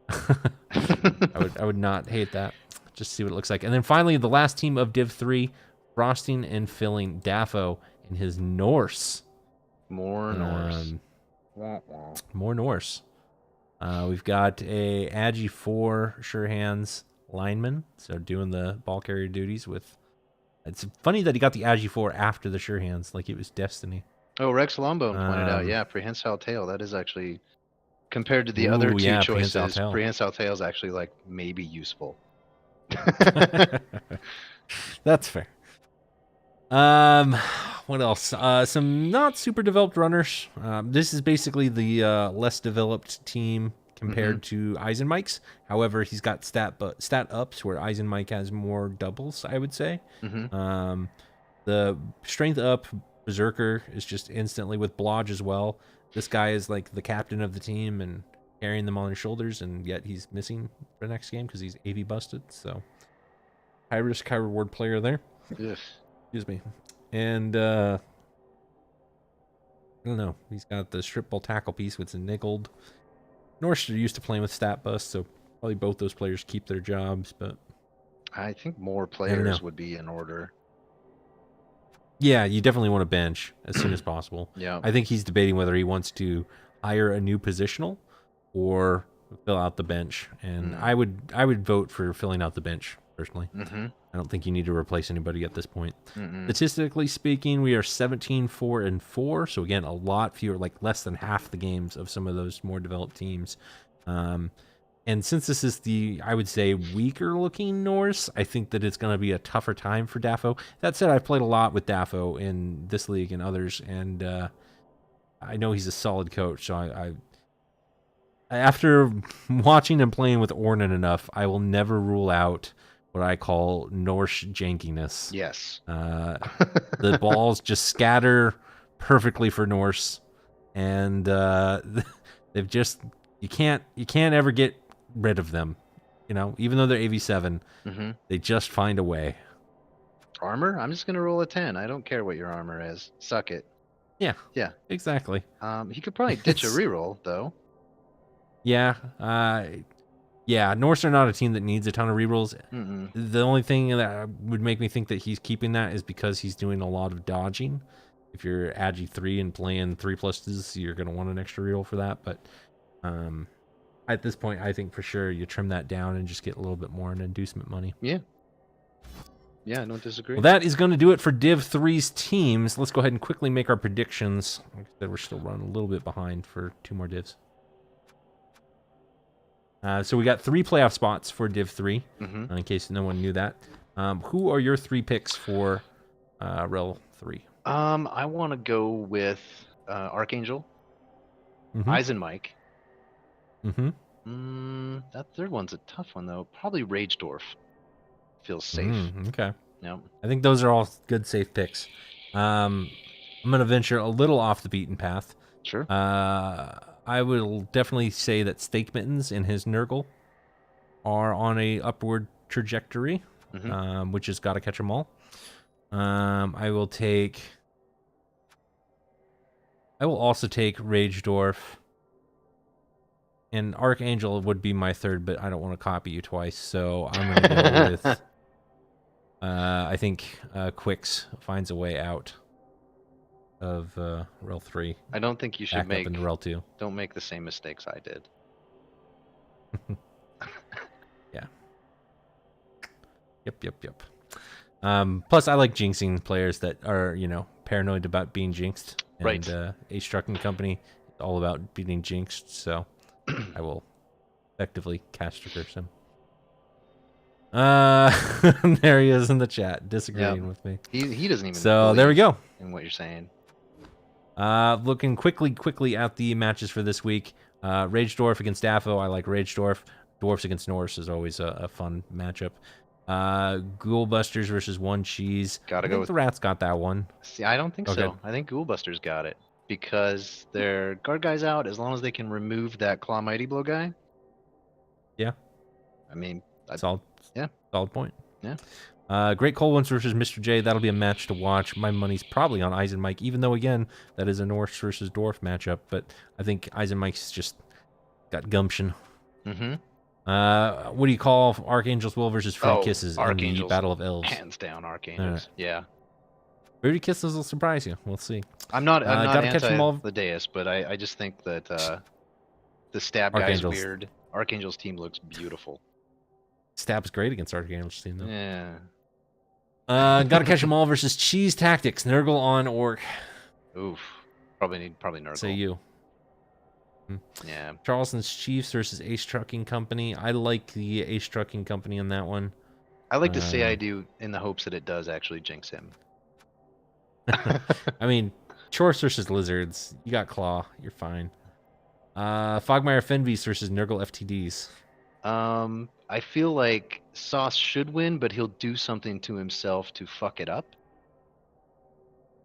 I would not hate that. Just see what it looks like. And then finally, the last team of Div 3, frosting and filling Daffo in his Norse. More Norse. More Norse. We've got a Agi 4 Sure Hands lineman, so doing the ball carrier duties with. It's funny that he got the Agi 4 after the Sure Hands, like it was destiny. Oh, Rex Longbone pointed out, yeah, prehensile tail. That is actually, compared to the other two choices, prehensile tail is actually like maybe useful. That's fair. What else? Some not super developed runners. This is basically the less developed team compared to Eisenmike's. However, he's got stat ups where Eisenmike has more doubles, I would say. The strength up Berserker is just instantly with Blodge as well. this guy is like the captain of the team and carrying them on his shoulders, and yet he's missing for the next game because he's AV busted. So high risk, high reward player there. Ugh. Excuse me. And I don't know. He's got the strip ball tackle piece, which is nickeled. Norse are used to playing with stat bust, so probably both those players keep their jobs. But I think more don't know. players would be in order. yeah, you definitely want to bench as soon as possible. Yeah. I think he's debating whether he wants to hire a new positional or fill out the bench. And I would vote for filling out the bench personally. Mm-hmm. I don't think you need to replace anybody at this point. Mm-mm. Statistically speaking, we are 17-4-4. So again, a lot fewer, like less than half the games of some of those more developed teams. And since this is the, I would say, weaker looking Norse, I think that it's going to be a tougher time for Daffo. That said, I've played a lot with Daffo in this league and others, and I know he's a solid coach. So I after watching and playing with Ornan enough, I will never rule out what I call Norse jankiness. Yes. The balls just scatter perfectly for Norse, and they've just you can't ever get rid of them. You know, even though they're AV7, Mm-hmm. they just find a way. Armor? I'm just gonna roll a 10. I don't care what your armor is. Suck it. Yeah. Yeah. Exactly. He could probably ditch a It's- reroll though. Yeah. Yeah. Norse are not a team that needs a ton of rerolls. Mm-mm. The only thing that would make me think that he's keeping that is because he's doing a lot of dodging. If you're Agi 3 and playing 3+s, you're going to want an extra reroll for that. But at this point, I think for sure you trim that down and just get a little bit more in inducement money. Yeah. Yeah, I don't disagree. Well, that is going to do it for Div 3's teams. Let's go ahead and quickly make our predictions. Like I said, we're still running a little bit behind for 2 more divs. So we got 3 playoff spots for Div 3, Mm-hmm. in case no one knew that. Who are your 3 picks for REL 3? I want to go with Archangel, Mm-hmm. Eisenmike. Mm-hmm. That third one's a tough one though. Probably Ragedorf. Feels safe. Okay. Yep. I think those are all good, safe picks. I'm going to venture a little off the beaten path. Sure. I will definitely say that Stake Mittens and his Nurgle are on a upward trajectory, Mhm. which has got to catch them all. I will also take Ragedorf. And Archangel would be my third, but I don't want to copy you twice, so I'm going to go with... I think Quix finds a way out of REL 3. I don't think you should Back up make. into REL 2. Don't make the same mistakes I did. Yeah. Yep. Plus, I like jinxing players that are, paranoid about being jinxed. And, Right. Ace Trucking Company is all about being jinxed, so I will effectively caster curse him. There he is in the chat, disagreeing with me. He doesn't even. So there we go. In what you're saying. Looking quickly at the matches for this week. Ragedorf against Daffo. I like Ragedorf. Dwarfs against Norse is always a fun matchup. Ghoulbusters versus One Cheese. Gotta I go think with- the Rat's got that one. See, I don't think Okay. so. I think Ghoulbusters got it because their guard guy's out. As long as they can remove that Claw Mighty Blow guy. Yeah. I mean, Solid. yeah. Solid point. Yeah. Great Cold Ones versus Mr. J. That'll be a match to watch. My money's probably on Eisenmike, even though, again, that is a Norse versus Dwarf matchup. But I think Eisenmike's just got gumption. Mm-hmm. What do you call Archangel's Will versus Fruity Kisses in the Archangels. Battle of Elves? Hands down, Archangels. Yeah. Fruity Kisses will surprise you. We'll see. I'm not gotta catch 'em all. the Deus, but I just think that the stab guy's Archangels. weird. Archangel's team looks beautiful. Stab's great against Archangel's team, though. Yeah. Gotta catch them all versus Cheese Tactics. Nurgle on Orc. Oof. Probably Nurgle. Say you. Yeah. Charleston's Chiefs versus Ace Trucking Company. I like the Ace Trucking Company on that one. I like to say I do in the hopes that it does actually jinx him. I mean, Chorus versus Lizards. You got Claw. You're fine. Fogmire Fenbeast versus Nurgle FTDs. I feel like Sauce should win, but he'll do something to himself to fuck it up.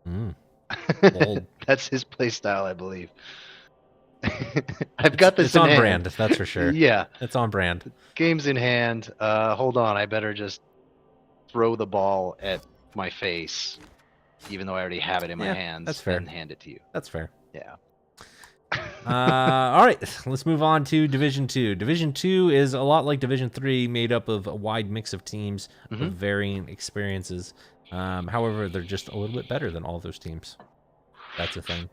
Bold. That's his play style, I believe. I've got this It's in on hand. brand, that's for sure. Yeah, It's on brand. game's in hand. Hold on, I better just throw the ball at my face, even though I already have it in my Yeah, hands, that's fair. and hand it to you. That's fair. Yeah. All right, let's move on to Division 2. Division 2 is a lot like Division 3, made up of a wide mix of teams with varying experiences. However, they're just a little bit better than all those teams. That's a thing.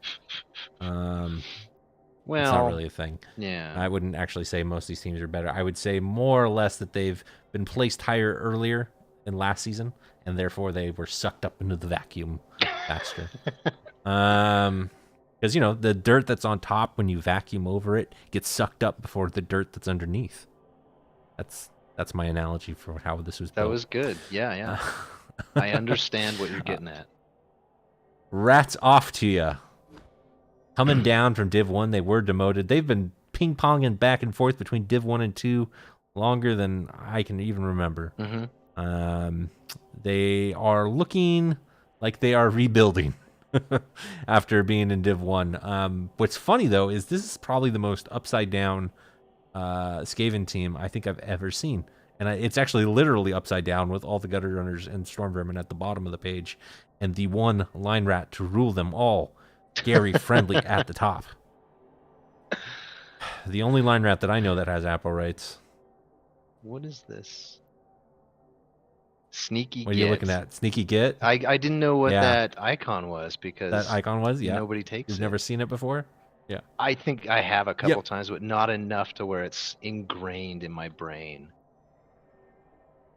It's not really a thing. Yeah. I wouldn't actually say most of these teams are better. I would say more or less that they've been placed higher earlier in last season, and therefore they were sucked up into the vacuum faster. Because, you know, the dirt that's on top when you vacuum over it gets sucked up before the dirt that's underneath. That's my analogy for how this was built. That was good. Yeah, yeah. I understand what you're getting at. Rats off to ya. Coming down from Div 1, they were demoted. They've been ping-ponging back and forth between Div 1 and 2 longer than I can even remember. They are looking like they are rebuilding after being in Div 1. What's funny, though, is this is probably the most upside-down Skaven team I think I've ever seen. And it's actually literally upside down with all the Gutter Runners and Storm Vermin at the bottom of the page. And the one line rat to rule them all, Gary Friendly, at the top. The only line rat that I know that has Apple rights. What is this? Sneaky What are you looking at? Sneaky Git? I didn't know what that icon was because that icon was, yeah. nobody takes it. You've never seen it before? Yeah. I think I have a couple times, but not enough to where it's ingrained in my brain.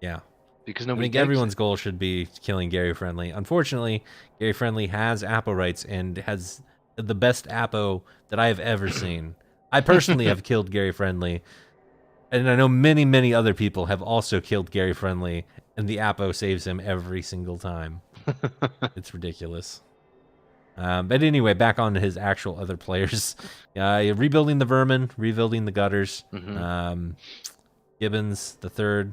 Yeah. Because I nobody think takes everyone's it. goal should be killing Gary Friendly. Unfortunately, Gary Friendly has Apple rights and has the best Appo that I have ever seen. I personally have killed Gary Friendly, and I know many, many other people have also killed Gary Friendly, and the Appo saves him every single time. It's ridiculous. But anyway, back on to his actual other players. Rebuilding the Vermin, rebuilding the Gutters. Gibbons, the third,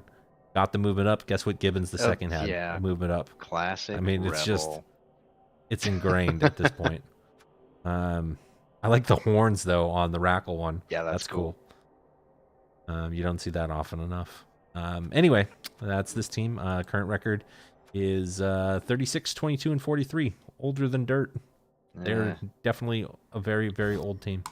got the movement up. Guess what Gibbons, the second, had? Yeah. The movement up. Classic. I mean, it's Rebel. just, it's ingrained at this point. I like the horns, though, on the Rackle one. Yeah, that's cool. You don't see that often enough. Anyway, that's this team. Current record is 36, 22, and 43. Older than dirt. They're definitely a very, very old team.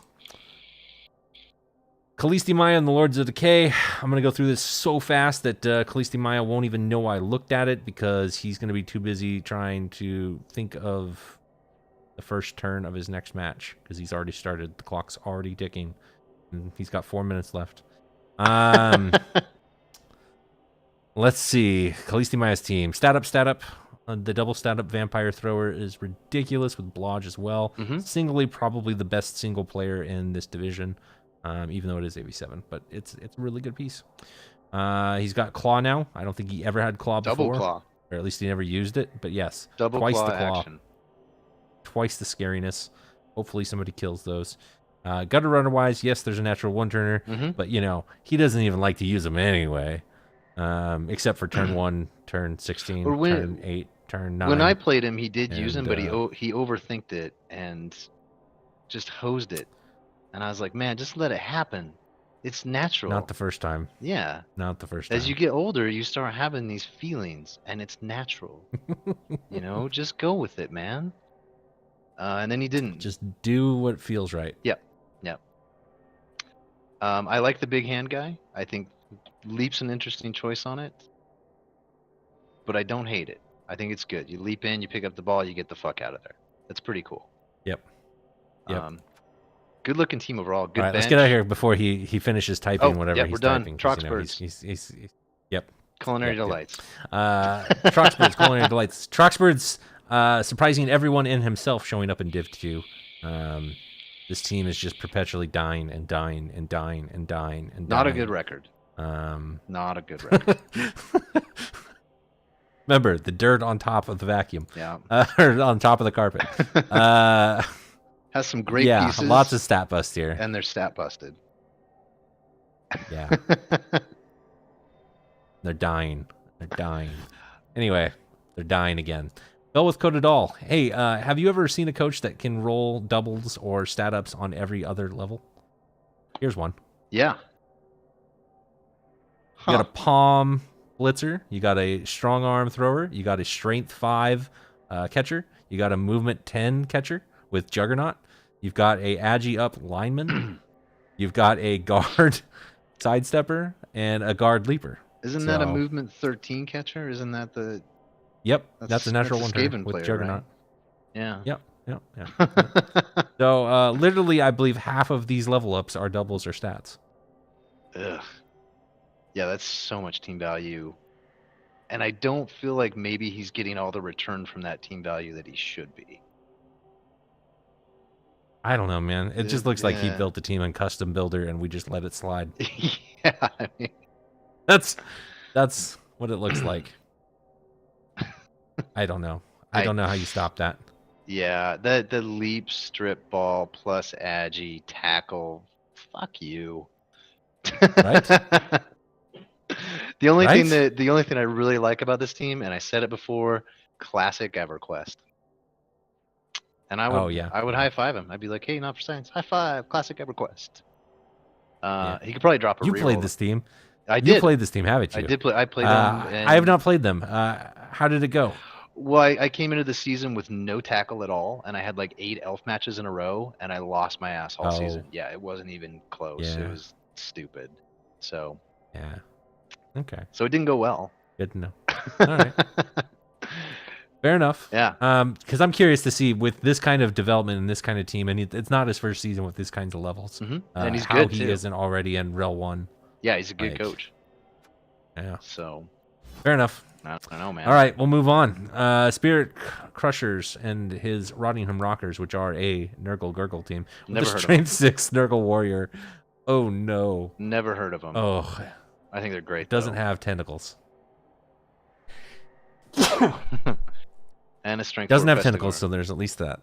Kalisti Maya and the Lords of Decay. I'm going to go through this so fast that Kalisti Maya won't even know I looked at it because he's going to be too busy trying to think of the first turn of his next match because he's already started. The clock's already ticking. And he's got 4 minutes left. Let's see. Kalisti Maya's team. Stat up. The double stat up Vampire Thrower is ridiculous with Blodge as well. Singly, probably the best single player in this division. Even though it is 87, but it's a really good piece. He's got Claw now. I don't think he ever had Claw before. Double Claw. Or at least he never used it, but yes. Twice the Claw Claw. action. Twice the scariness. Hopefully somebody kills those. Gutter Runner-wise, yes, there's a natural one-turner, but, you know, he doesn't even like to use them anyway. Except for turn 1, turn 16, turn 8, turn 9. When I played him, he did use him, but he overthinked it and just hosed it. And I was like, man, just let it happen. It's natural. Not the first time. Yeah. Not the first time. As you get older, you start having these feelings, and it's natural. You know, just go with it, man. And then he didn't. Just do what feels right. Yep. I like the big hand guy. I think Leap's an interesting choice on it. But I don't hate it. I think it's good. You leap in, you pick up the ball, you get the fuck out of there. That's pretty cool. Yep. Good looking team overall. Good All right, bench. let's get out of here before he finishes typing whatever he's we're done. typing. 'Cause, you know, Troxbirds. Yep. Culinary delights. Troxbirds, Culinary Delights. Troxbirds surprising everyone and himself showing up in Div 2. This team is just perpetually dying and dying and dying and dying and dying. Not a good record. Not a good record. Remember, the dirt on top of the vacuum. Yeah. Or on top of the carpet. Has some great pieces. Lots of stat bust here. And they're stat busted. Yeah. They're dying. Anyway, they're dying again. Bell with Coded All. Hey, have you ever seen a coach that can roll doubles or stat ups on every other level? Here's one. Yeah. You got a palm blitzer. You got a strong arm thrower. You got a strength 5 catcher. You got a movement 10 catcher with Juggernaut. You've got a agi up lineman. You've got a guard sidestepper and a guard leaper. Isn't that a movement 13 catcher? Isn't that the? Yep, that's a natural one Skaven with player, Juggernaut. Right? Yeah. Yep. So literally, I believe half of these level ups are doubles or stats. Ugh. Yeah, that's so much team value. And I don't feel like maybe he's getting all the return from that team value that he should be. I don't know, man. It just looks like he built the team in custom builder and we just let it slide. Yeah, I mean... That's what it looks like. I don't know. I don't know how you stop that. Yeah, the leap, strip ball plus agi tackle. Fuck you. Right? The only thing I really like about this team, and I said it before, classic EverQuest. And I would high five him. I'd be like, hey, not for science, high five, classic EverQuest. He could probably drop a You reroll. played this team. I did. You played this team, haven't you? I did play. I played them. I have not played them. How did it go? Well, I came into the season with no tackle at all, and I had like 8 elf matches in a row, and I lost my ass all season. Yeah, it wasn't even close. Yeah. It was stupid. So. Yeah. Okay. So it didn't go well. Good to know. All right. Fair enough. Yeah. Because I'm curious to see with this kind of development and this kind of team, and it's not his first season with these kinds of levels. Mm-hmm. And he's how good he too. isn't already in REL 1. Yeah, he's a good coach. Yeah. So. Fair enough. I don't know, man. All right, we'll move on. Spirit Crushers and his Rottingham Rockers, which are a Nurgle Gurgle team. With Never a heard of Strength 6 Nurgle Warrior. Oh, no. Never heard of them. Oh. I think they're great. Doesn't have tentacles. And a strength. Doesn't have tentacles, so there's at least that.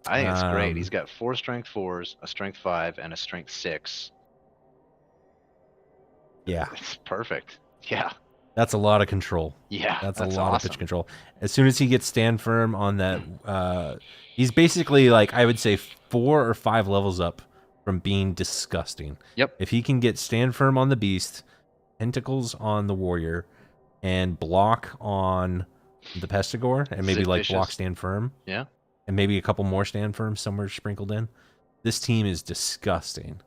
I think it's great. He's got 4 strength 4s, a strength 5, and a strength 6. Yeah. It's perfect. Yeah. That's a lot of control. Yeah. That's a lot of pitch control. As soon as he gets stand firm on that, he's basically like, I would say 4 or 5 levels up from being disgusting. Yep. If he can get stand firm on the beast, tentacles on the warrior, and block on the pestigore, and maybe like block stand firm. Yeah. And maybe a couple more stand firms somewhere sprinkled in. This team is disgusting.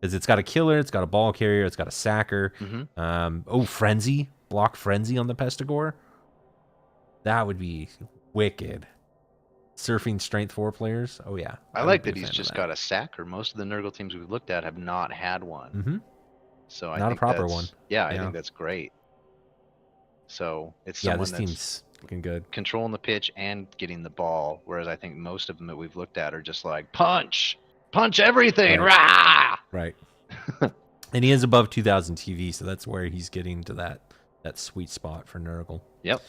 Because it's got a killer, it's got a ball carrier, it's got a sacker. Mm-hmm. Frenzy. Block Frenzy on the pestigore. That would be wicked. Surfing strength 4 players. Oh, yeah. I like that he's just got a sacker. Most of the Nurgle teams we've looked at have not had one. Mm-hmm. So I not think a proper one. Yeah, I think that's great. So it's someone this team's looking good. Controlling the pitch and getting the ball, whereas I think most of them that we've looked at are just like punch everything, rah! Right. And he is above 2,000 TV, so that's where he's getting to that sweet spot for Nurgle. Yep.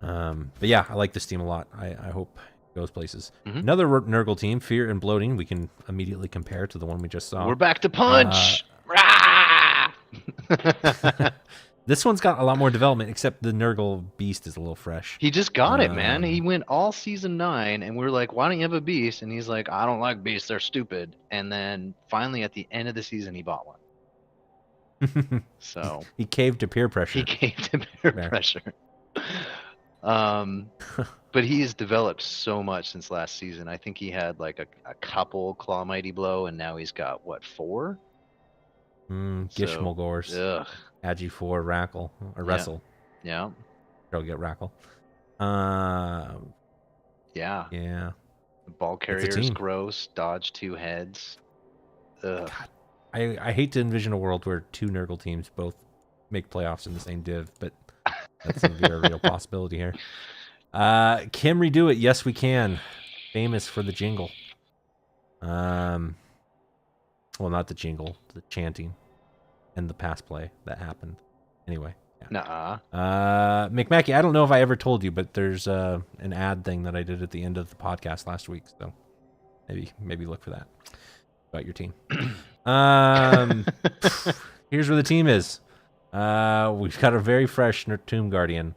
But yeah, I like this team a lot. I hope it goes places. Mm-hmm. Another Nurgle team, Fear and Bloating, we can immediately compare to the one we just saw. We're back to punch! Rah! This one's got a lot more development, except the Nurgle Beast is a little fresh. He just got it, man. He went all season 9, and we were like, why don't you have a beast? And he's like, I don't like beasts. They're stupid. And then finally, at the end of the season, he bought one. So he caved to peer pressure. He caved to peer pressure. But he has developed so much since last season. I think he had like a couple Claw Mighty Blow, and now he's got, what, 4? Gishmolgors. Ugh. Agi 4, Rackle, or Wrestle. Yeah. Go get Rackle. Yeah. Yeah. The ball carrier's gross. Dodge 2 heads. Ugh. God, I hate to envision a world where 2 Nurgle teams both make playoffs in the same div, but that's a very real possibility here. Can redo it? Yes, we can. Famous for the jingle. Well, not the jingle, the chanting, and the pass play that happened. Anyway. Yeah. Nuh-uh. McMackey, I don't know if I ever told you, but there's an ad thing that I did at the end of the podcast last week, so maybe look for that about your team. Here's where the team is. We've got a very fresh Tomb Guardian.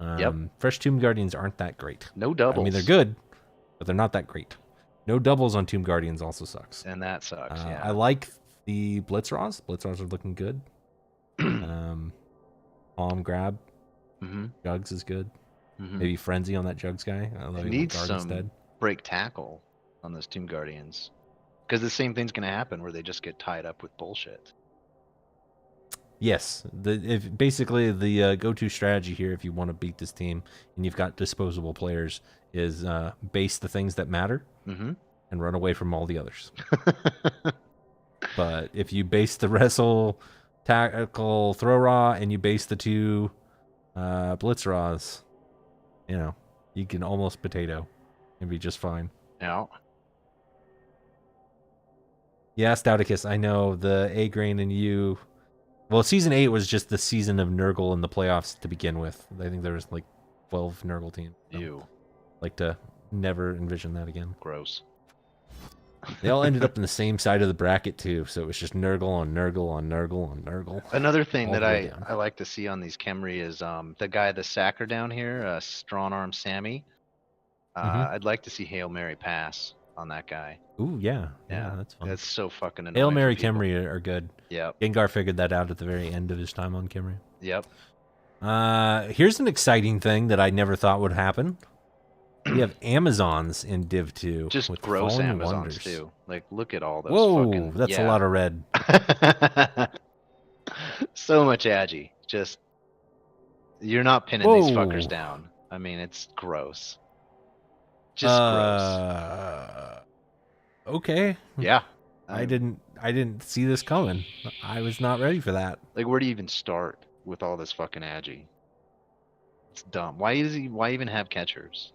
Yep. Fresh Tomb Guardians aren't that great. No doubles. I mean, they're good, but they're not that great. No doubles on Tomb Guardians also sucks. And that sucks, yeah. I like the Blitzraws. Blitzraws are looking good. Palm Grab. Jugs is good. Maybe Frenzy on that Jugs guy. I love need some break tackle on those Tomb Guardians. Because the same thing's going to happen where they just get tied up with bullshit. Yes. Basically, the go-to strategy here, if you want to beat this team and you've got disposable players, is base the things that matter and run away from all the others. But if you base the wrestle, tackle, throw raw, and you base the two blitz raws, you know, you can almost potato and be just fine. Yeah. Yeah, Stouticus, I know the A grain and you. Well, season 8 was just the season of Nurgle in the playoffs to begin with. I think there was like 12 Nurgle teams. Ew. Like to never envision that again. Gross. They all ended up in the same side of the bracket too, so it was just Nurgle on Nurgle on Nurgle on Nurgle. Another thing that I like to see on these Khemri is the guy, the sacker down here, Strong Arm Sammy. I'd like to see Hail Mary pass on that guy. Ooh, yeah, that's fun. That's so fucking annoying. Hail Mary Khemri are good. Yep. Gengar figured that out at the very end of his time on Khemri. Yep. Here's an exciting thing that I never thought would happen. We have Amazons in Div 2. Just with gross Fallen Amazons Wonders. too. Like, look at all those. Whoa, that's a lot of red. So much agi. Just, you're not pinning these fuckers down. I mean, it's gross. Just gross. Okay. Yeah. I didn't see this coming. I was not ready for that. Like, where do you even start with all this fucking agi? It's dumb. Why even have catchers?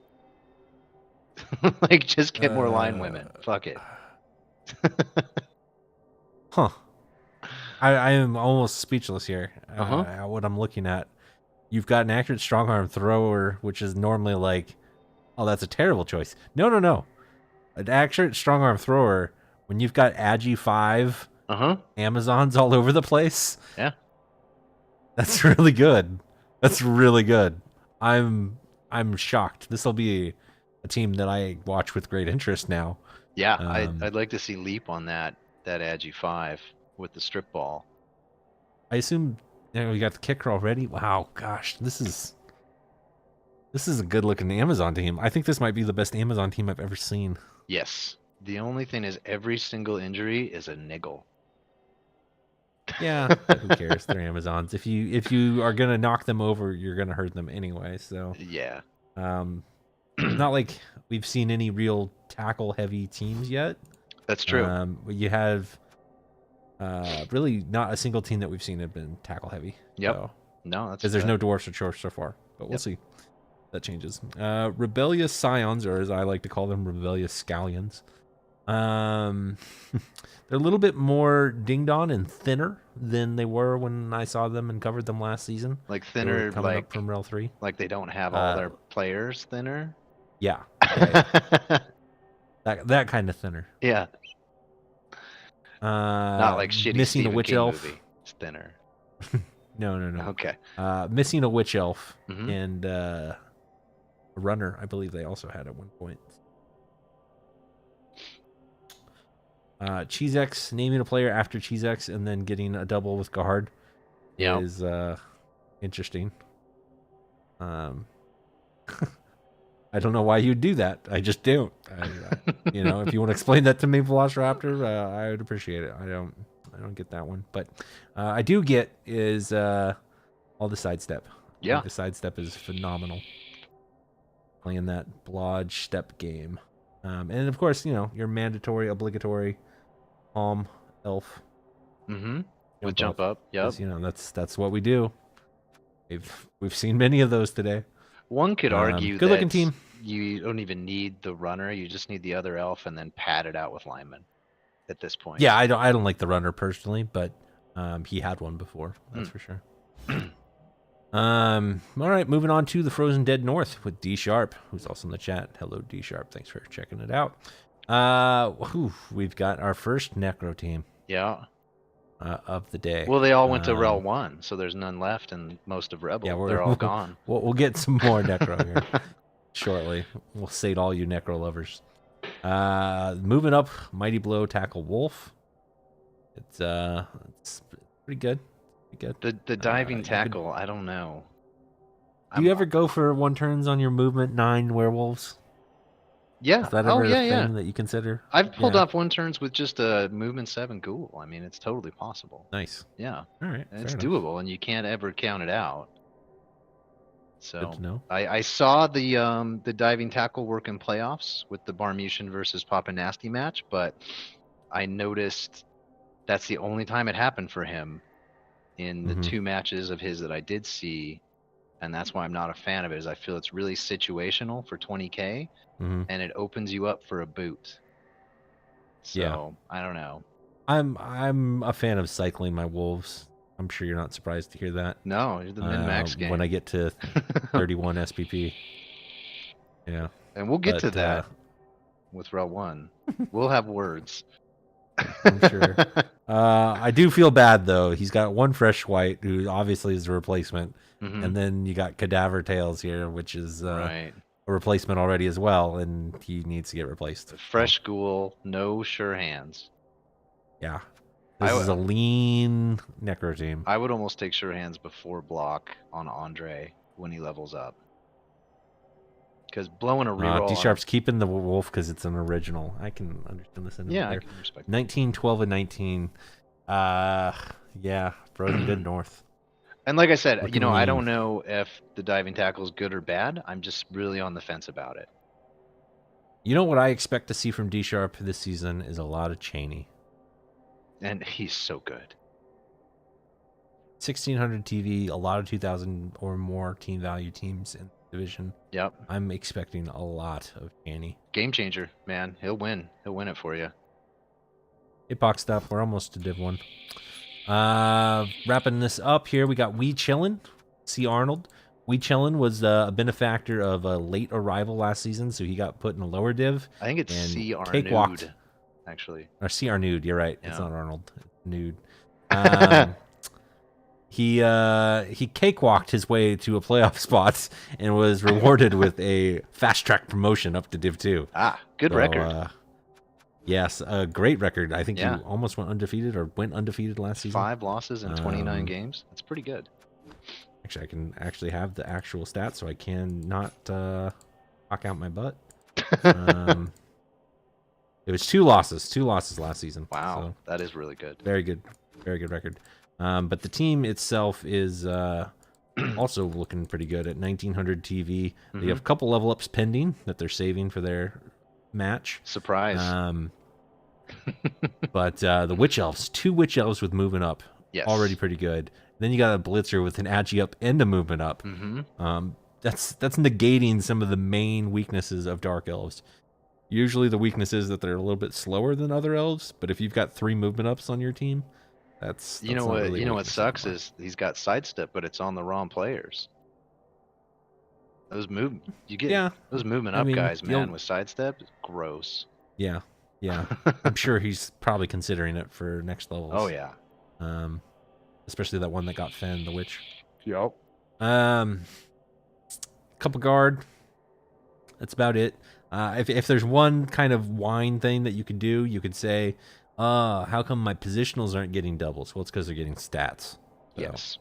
Like, just get more line women. Fuck it. Huh. I am almost speechless here. What I'm looking at. You've got an accurate strong arm thrower, which is normally like, oh, that's a terrible choice. No. An accurate strong arm thrower, when you've got Agi 5 Amazons all over the place. Yeah. That's really good. That's really good. I'm shocked. This will be a team that I watch with great interest now. Yeah, I'd like to see Leap on that Agi 5 with the strip ball. I assume we got the kicker already. Wow, gosh, this is a good looking Amazon team. I think this might be the best Amazon team I've ever seen. Yes. The only thing is every single injury is a niggle. Yeah, who cares? They're Amazons. If you are gonna knock them over, you're gonna hurt them anyway. So yeah. Not like we've seen any real tackle heavy teams yet. That's true. You have really not a single team that we've seen have been tackle heavy. Yep. So, no, that's because there's no dwarfs or chorfs so far, but we'll see. That changes. Rebellious Scions, or as I like to call them, Rebellious Scallions. They're a little bit more ding-dong and thinner than they were when I saw them and covered them last season. Like thinner, coming like up from REL 3. Like they don't have all their players thinner. Yeah. that kind of thinner. Yeah. Not like shitty missing Stephen a witch King elf. movie. It's thinner. No. Okay. Missing a witch elf and a runner. I believe they also had at one point. Cheesex, naming a player after Cheesex and then getting a double with guard is interesting. I don't know why you'd do that. I just don't. If you want to explain that to me, Velociraptor, I would appreciate it. I don't get that one, but I do get is all the sidestep. Yeah, the sidestep is phenomenal. Playing that blodge step game, and of course your mandatory, obligatory, palm elf. With jump up. Yep. That's what we do. We've seen many of those today. One could argue good looking team. You don't even need the runner. You just need the other elf, and then pad it out with linemen. At this point. Yeah, I don't like the runner personally, but he had one before. That's for sure. All right, moving on to the Frozen Dead North with D Sharp, who's also in the chat. Hello, D Sharp. Thanks for checking it out. We've got our first Necro team. Yeah. of the day. Well, they all went to REL 1, so there's none left in most of REBBL. Yeah, They're all gone. We'll get some more Necro here shortly. We'll sate all you Necro lovers. Moving up, Mighty Blow Tackle Wolf. It's pretty good. Pretty good. The diving tackle, I don't know. Do you ever go for 1 turns on your movement 9 werewolves? Yeah. Is that ever a thing that you consider? I've pulled off 1 turns with just a movement 7 ghoul. I mean, it's totally possible. Nice. Yeah. All right. And it's doable, and you can't ever count it out. So good to know. I saw the diving tackle work in playoffs with the Barmucian versus Papa Nasty match, but I noticed that's the only time it happened for him in the 2 matches of his that I did see, and that's why I'm not a fan of it. Is I feel it's really situational for 20k, and it opens you up for a boot. So I don't know. I'm a fan of cycling my wolves. I'm sure you're not surprised to hear that. No, you're the min-max game. When I get to 31 SPP. Yeah. And we'll get to that with REL 1. We'll have words. I'm sure. I do feel bad, though. He's got 1 fresh white, who obviously is a replacement. And then you got Cadaver Tails here, which is a replacement already as well, and he needs to get replaced. Fresh ghoul, no sure hands. Yeah. This is a lean Necro team. I would almost take sure hands before block on Andre when he levels up. Because blowing a reroll. D-Sharp's keeping the wolf because it's an original. I can understand this. Yeah, I can respect that. 19, 12, and 19. Yeah, Frozen Good North. And like I said, I don't know if the diving tackle is good or bad. I'm just really on the fence about it. You know what I expect to see from D-Sharp this season is a lot of Cheney. And he's so good. 1,600 TV, a lot of 2,000 or more team value teams in the division. Yep. I'm expecting a lot of Cheney. Game changer, man. He'll win. He'll win it for you. It boxed up. We're almost to Div 1. Wrapping this up here, we got Wee Chillin', C. Arnold. Wee Chillin' was a benefactor of a late arrival last season, so he got put in a lower div. I think it's C. Cakewalked. Arnold, actually. Or C. Arnold, you're right. Yeah. It's not Arnold. It's Nude. He cakewalked his way to a playoff spot and was rewarded with a fast track promotion up to Div 2. Good record. Yes, a great record. I think he almost went undefeated last season. 5 losses in 29 games. That's pretty good. Actually, I can actually have the actual stats, so I can not talk out my butt. It was 2 losses last season. Wow, so that is really good. Very good record. But the team itself is also looking pretty good at 1,900 TV. They have a couple level ups pending that they're saving for their match. Surprise. But the Witch Elves, 2 Witch Elves with movement up. Yes. Already pretty good. Then you got a Blitzer with an Agi up and a movement up. That's negating some of the main weaknesses of Dark Elves. Usually the weakness is that they're a little bit slower than other elves, but if you've got 3 movement ups on your team, that's you know what sucks is he's got sidestep, but it's on the wrong players. Those movement up guys, man, with sidestep, gross. Yeah. I'm sure he's probably considering it for next levels. Oh yeah. Especially that one that got Fen, the witch. Yep. Couple guard. That's about it. If there's one kind of wine thing that you could do, you could say, how come my positionals aren't getting doubles? Well, it's because they're getting stats. So, yes.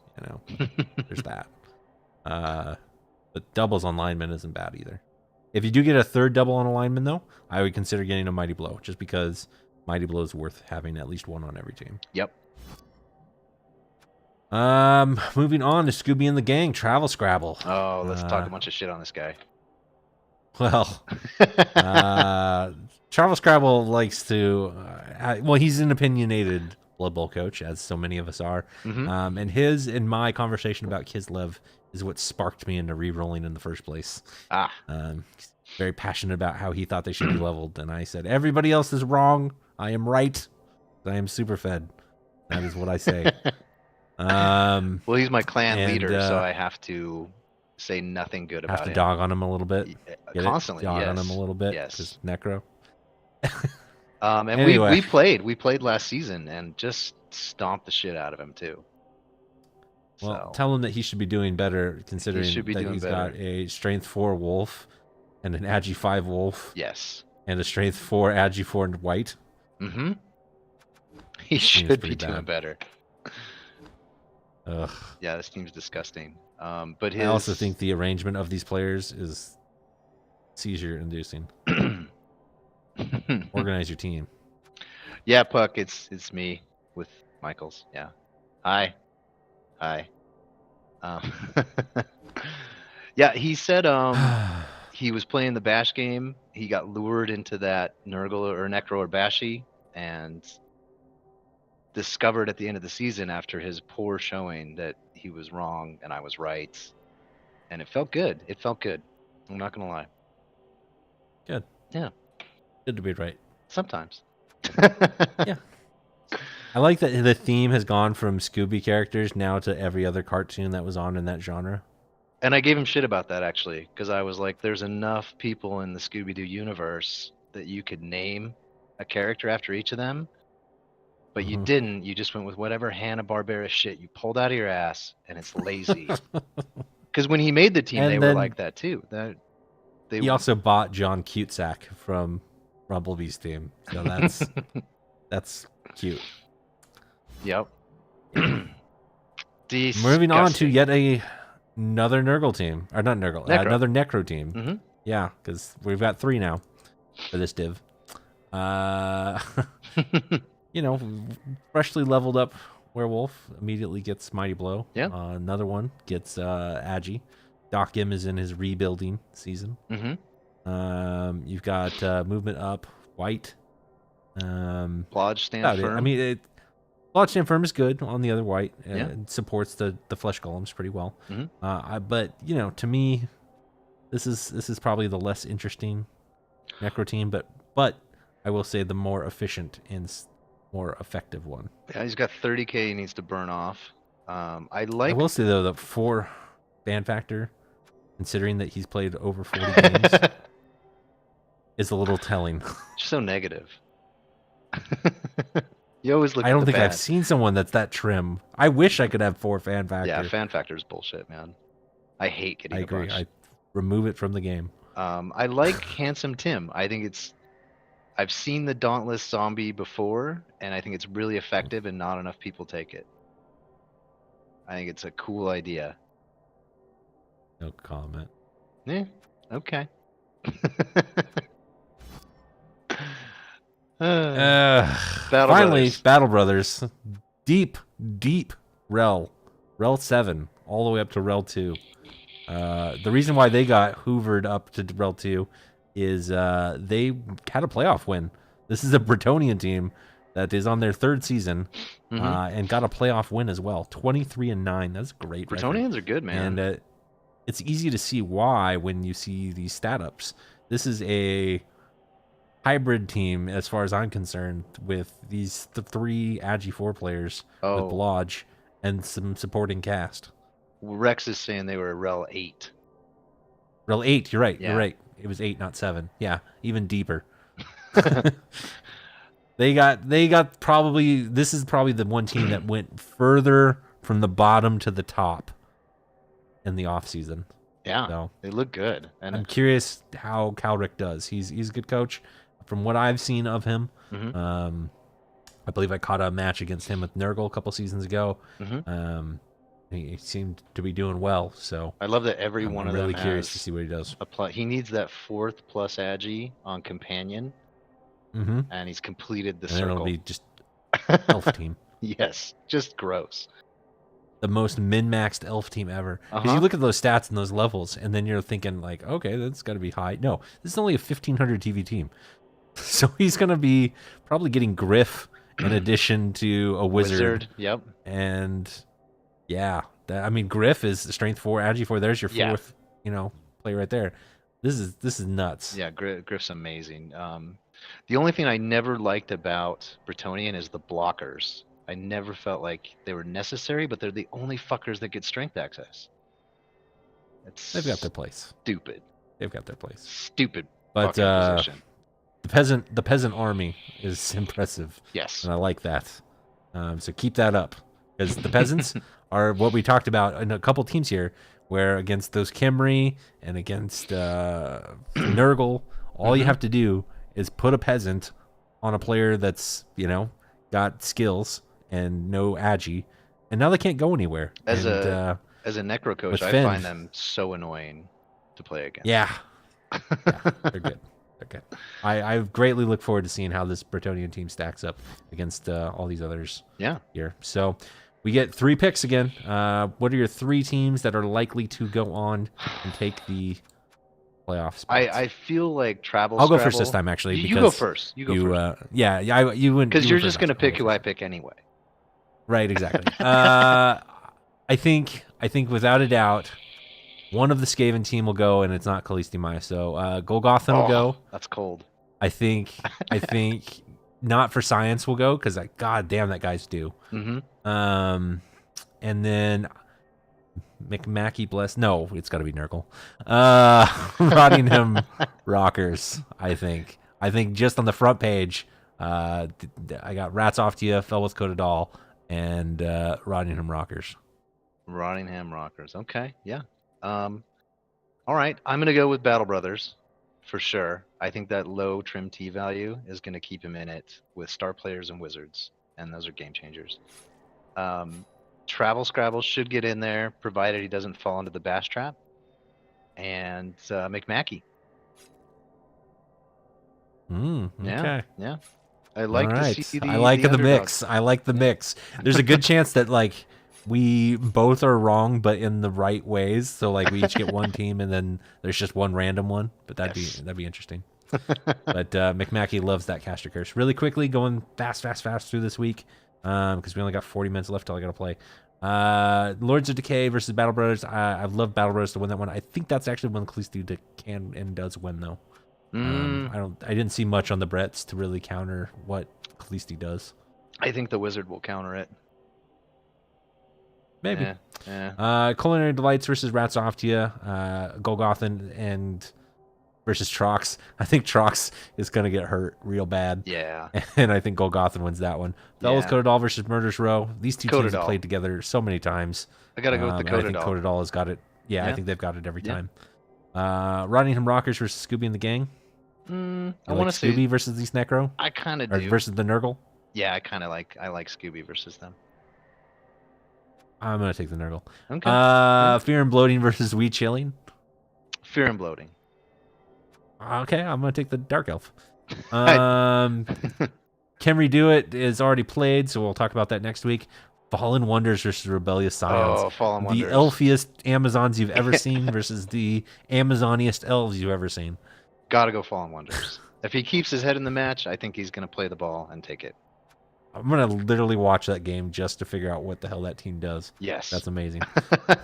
There's that. But doubles on lineman isn't bad either. If you do get a 3rd double on a lineman, though, I would consider getting a Mighty Blow, just because Mighty Blow is worth having at least 1 on every team. Yep. Moving on to Scooby and the Gang, Travel Scrabble. Oh, let's talk a bunch of shit on this guy. Well, Travel Scrabble likes to, he's an opinionated Blood Bowl coach, as so many of us are. And his and my conversation about Kislev is what sparked me into re-rolling in the first place. He's very passionate about how he thought they should be leveled, and I said, everybody else is wrong. I am right. I am super fed. That is what I say. Well, he's my clan leader, so I have to say nothing good about him. Have to dog on him a little bit. Constantly, Dog yes. on him a little bit. Yes. Because Necro. And Anyway. we played last season and just stomped the shit out of him too. Well, So tell him that he should be doing better, he considering should be that doing he's better. got a Strength 4 Wolf and an Agi 5 Wolf Yes. and a Strength 4 Agi 4 White. Mm-hmm. He Seems should pretty be doing bad. better. Ugh. Yeah, this team's disgusting. But his... I also think the arrangement of these players is seizure-inducing. Organize your team. Yeah, Puck, it's me with Michaels. Yeah. Hi. Um, yeah, he said he was playing the Bash game. He got lured into that Nurgle or Necro or Bashy and discovered at the end of the season after his poor showing that he was wrong and I was right. And it felt good. It felt good. I'm not going to lie. Good. Yeah. Good to be right. Sometimes. Yeah. I like that the theme has gone from Scooby characters now to every other cartoon that was on in that genre. And I gave him shit about that, actually, because I was like, there's enough people in the Scooby-Doo universe that you could name a character after each of them, but you didn't. You just went with whatever Hanna-Barbera shit you pulled out of your ass, and it's lazy. Because when he made the team, And they were then like that, too. He also bought John Cusack from Rumblebee's team, so that's cute. Yep. Moving on to yet another Nurgle team, or not Nurgle, Necro. another Necro team. Mm-hmm. Yeah, because we've got 3 now for this div. You know, freshly leveled up Werewolf immediately gets Mighty Blow. Yeah. Another one gets Agi. Doc M is in his rebuilding season. Mm-hmm. You've got movement up White. Lodge stand firm. I mean, Lodge stand firm is good on the other White. Yeah. It supports the flesh golems pretty well. Mm-hmm. But you know, to me, this is probably the less interesting Necro team, but I will say the more efficient and more effective one. Yeah, he's got 30K he needs to burn off. I will say though, the 4 fan factor, considering that he's played over 40 games, is a little telling. Just so negative. You always look. I don't think bad. I've seen someone that's that trim. I wish I could have 4 fan factor. Yeah, fan factor is bullshit, man. I hate getting. I agree. A bunch. I remove it from the game. I like Handsome Tim. I think it's. I've seen the Dauntless Zombie before, and I think it's really effective, and not enough people take it. I think it's a cool idea. No comment. Yeah. Okay. Finally, Battle Brothers. Deep REL 7, all the way up to REL 2. The reason why they got hoovered up to REL 2 is they had a playoff win. This is a Bretonian team that is on their 3rd season and got a playoff win as well. 23-9. That's great. Bretonians are good, man. And it's easy to see why when you see these stat ups. This is a hybrid team, as far as I'm concerned, with these 3 Agi 4 players with Blodge and some supporting cast. Rex is saying they were REL 8. REL 8, you're right. Yeah. You're right. It was 8, not 7. Yeah, even deeper. They got probably, this is probably the one team that went further from the bottom to the top in the off season. Yeah, so they look good. And I'm curious how Calric does. He's a good coach. From what I've seen of him, I believe I caught a match against him with Nurgle a couple seasons ago. He seemed to be doing well. So I love that every one of them. I'm really curious to see what he does. He needs that 4th plus Agi on companion, and he's completed the circle. It'll be just elf team. Yes, just gross. The most min-maxed elf team ever. Because you look at those stats and those levels, and then you're thinking like, okay, that's got to be high. No, this is only a 1,500 TV team. So he's going to be probably getting Griff in addition to a Wizard. Yep. And yeah, I mean, Griff is the strength 4, Agi 4. There's your 4th, play right there. This is nuts. Yeah, Griff's amazing. The only thing I never liked about Bretonian is the blockers. I never felt like they were necessary, but they're the only fuckers that get strength access. They've got their place. Stupid. They've got their place. Stupid. But position. The peasant army is impressive, Yes. and I like that. So keep that up, because the peasants are what we talked about in a couple teams here, where against those Khemri and against Nurgle, all you have to do is put a peasant on a player that's got skills and no agi, and now they can't go anywhere. As and a necro coach, with I Finn, find them so annoying to play against. yeah, yeah, they're good. They're good. I greatly look forward to seeing how this Bretonian team stacks up against all these others. Yeah. Here, so we get 3 picks again. What are your 3 teams that are likely to go on and take the playoff spots? I feel like travel. I'll go first this time, actually. You because go first. You go first. Yeah, you wouldn't. Because you're just gonna pick who I pick anyway. Right, exactly. I think without a doubt, one of the Skaven team will go, and it's not Khaleesi Maya. So Golgothan will go. That's cold. I think not for Science will go, because god damn, that guy's due. Mm-hmm. And then McMackey bless. No, it's got to be Nurgle. Rottingham Rockers. I think just on the front page, I got Rats Off to You, Fell with Codadal, and Rottingham Rockers. Rottingham Rockers. Okay, yeah. All right, I'm gonna go with Battle Brothers for sure. I think that low trim T value is gonna keep him in it with star players and wizards, and those are game changers. Travel Scrabble should get in there, provided he doesn't fall into the bash trap. And McMackey. Okay. Yeah. I like to see the I like the underdog. mix. I like the mix. There's a good chance that we both are wrong, but in the right ways. So we each get one team, and then there's just one random one. But that'd be interesting. But McMackey loves that caster curse. Really quickly, going fast through this week, because we only got 40 minutes left till I gotta play. Lords of Decay versus Battle Brothers. I love Battle Brothers to win that one. I think that's actually when Khaleesi can and does win, though. I didn't see much on the Bretts to really counter what Khaleesi does. I think the wizard will counter it. Maybe. Yeah. Culinary Delights versus Rats Off to You. Golgothan and versus Trox. I think Trox is gonna get hurt real bad. Yeah. And I think Golgothan wins that one. Fellows Codadal versus Murder's Row. These two teams have played together so many times. I gotta go with the Codadal. I think Codadal has got it. Yeah, I think they've got it every time. Rottingham Rockers versus Scooby and the Gang. I want to Scooby versus these Necro. I kind of do. Versus the Nurgle. Yeah, I like Scooby versus them. I'm gonna take the Nurgle. Okay. Fear and Bloating versus We Chilling. Fear and Bloating. Okay, I'm gonna take the Dark Elf. Can Redo It is already played, so we'll talk about that next week. Fallen Wonders versus Rebellious Scions. Oh, Fallen Wonders. The elfiest Amazons you've ever seen versus the Amazoniest elves you've ever seen. Gotta go Fallen Wonders. If he keeps his head in the match, I think he's gonna play the ball and take it. I'm gonna literally watch that game just to figure out what the hell that team does. Yes, that's amazing.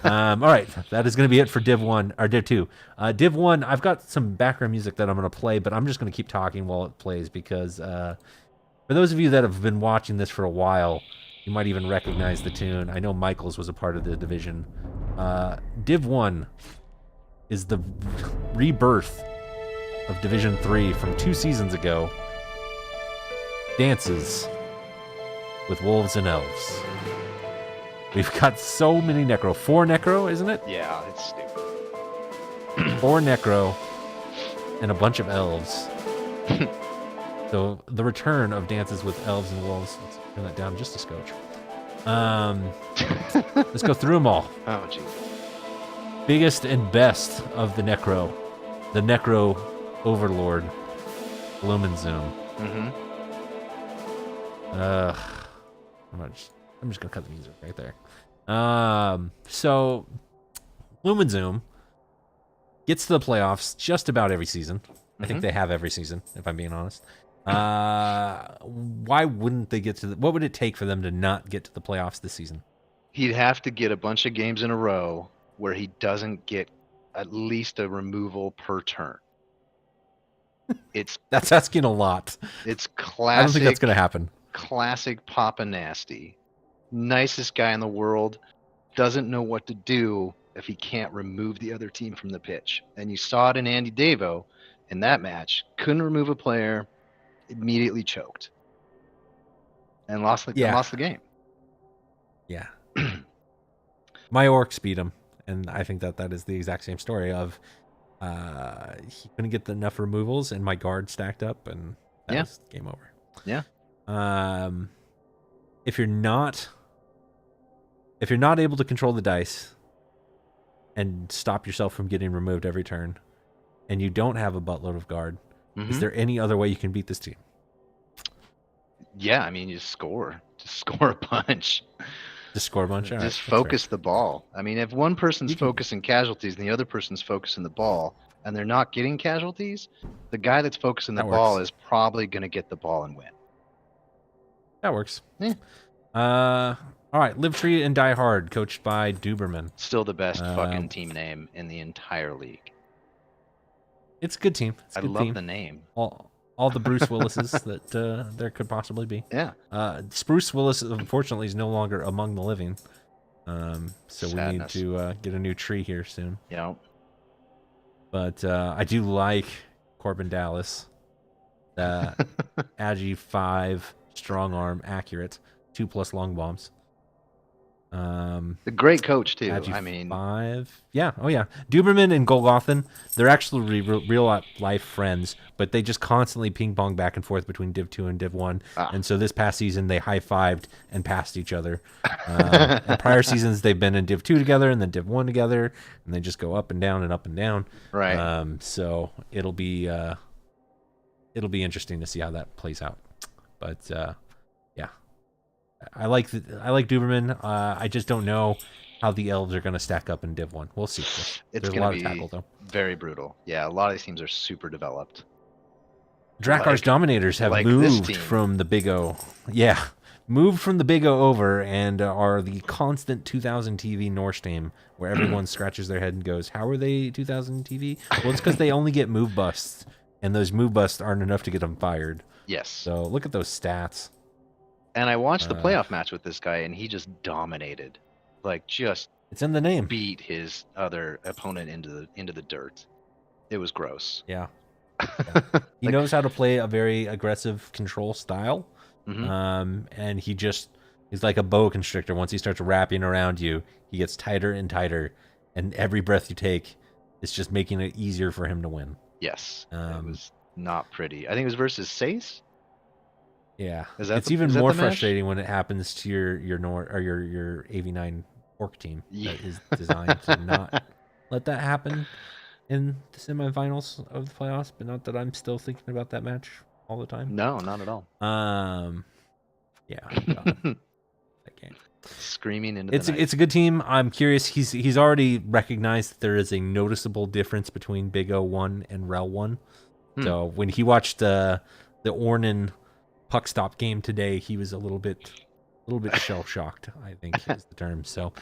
All right, that is gonna be it for Div 1 or Div 2. Div 1, I've got some background music that I'm gonna play, but I'm just gonna keep talking while it plays because for those of you that have been watching this for a while, you might even recognize the tune. I know Michaels was a part of the division. Div 1 is the rebirth of Division 3 from 2 seasons ago. Dances with Wolves and Elves. We've got so many Necro. 4 Necro, isn't it? Yeah, it's stupid. 4 Necro and a bunch of Elves. So the return of Dances with Elves and Wolves. Let's turn that down just a scotch. Let's go through them all. Oh, jeez. Biggest and best of the Necro. The Necro Overlord. Lumenzoom. I'm just gonna cut the music right there. So Lumenzoom gets to the playoffs just about every season. I think they have every season, if I'm being honest. Why wouldn't they get to what would it take for them to not get to the playoffs this season? He'd have to get a bunch of games in a row where he doesn't get at least a removal per turn. That's asking a lot. It's classic. I don't think that's gonna happen. Classic Papa Nasty. Nicest guy in the world. Doesn't know what to do if he can't remove the other team from the pitch. And you saw it in Andy Davo, in that match, couldn't remove a player, immediately choked, and lost the game. Yeah. My orcs beat him, and I think that is the exact same story of he couldn't get enough removals, and my guard stacked up, and that was game over. Yeah. If you're not able to control the dice and stop yourself from getting removed every turn, and you don't have a buttload of guard, is there any other way you can beat this team? Yeah, I mean, you score. Just score a bunch. Just score a bunch. All just right, focus the ball. I mean, if one person's focusing casualties and the other person's focusing the ball, and they're not getting casualties, the guy that's focusing the ball is probably going to get the ball and win. That works. Yeah. All right, Live Free and Die Hard, coached by Duberman. Still the best fucking team name in the entire league. It's a good team. I love the name. All the Bruce Willises that there could possibly be. Yeah. Bruce Willis, unfortunately, is no longer among the living. So Sadness. we need to get a new tree here soon. Yeah. But I do like Corbin Dallas. Agi 5, strong arm, accurate, 2+ long bombs. A great coach too. Agi I mean, 5. Yeah. Oh yeah. Duberman and Golgothan, they're actually real life friends, but they just constantly ping pong back and forth between Div 2 and Div 1. And so this past season they high-fived and passed each other. In prior seasons they've been in Div 2 together and then Div 1 together, and they just go up and down and up and down. Right. So it'll be interesting to see how that plays out. But yeah. I like Duberman. I just don't know how the elves are going to stack up in Div 1. We'll see. It's a lot of tackle, though. Very brutal. Yeah, a lot of these teams are super developed. Drakar's Dominators have moved from the Big O. Yeah, moved from the Big O over and are the constant 2000 TV Norse team, where everyone scratches their head and goes, how are they 2000 TV? Well, it's because they only get move busts, and those move busts aren't enough to get them fired. Yes. So look at those stats. And I watched the playoff match with this guy, and he just dominated. It's in the name. Beat his other opponent into the dirt. It was gross. Yeah. He knows how to play a very aggressive control style. And he's like a boa constrictor. Once he starts wrapping around you, he gets tighter and tighter, and every breath you take is just making it easier for him to win. Yes. It was not pretty. I think it was versus Sace. Yeah, it's even more frustrating when it happens to your AV9 orc team that is designed to not let that happen in the semifinals of the playoffs. But not that I'm still thinking about that match all the time. No, not at all. Yeah, that game. Screaming into the night. It's a good team. I'm curious. He's already recognized that there is a noticeable difference between Big O 1 and REL 1. So when he watched the Ornan puck stop game today, he was a little bit shell shocked, I think is the term. So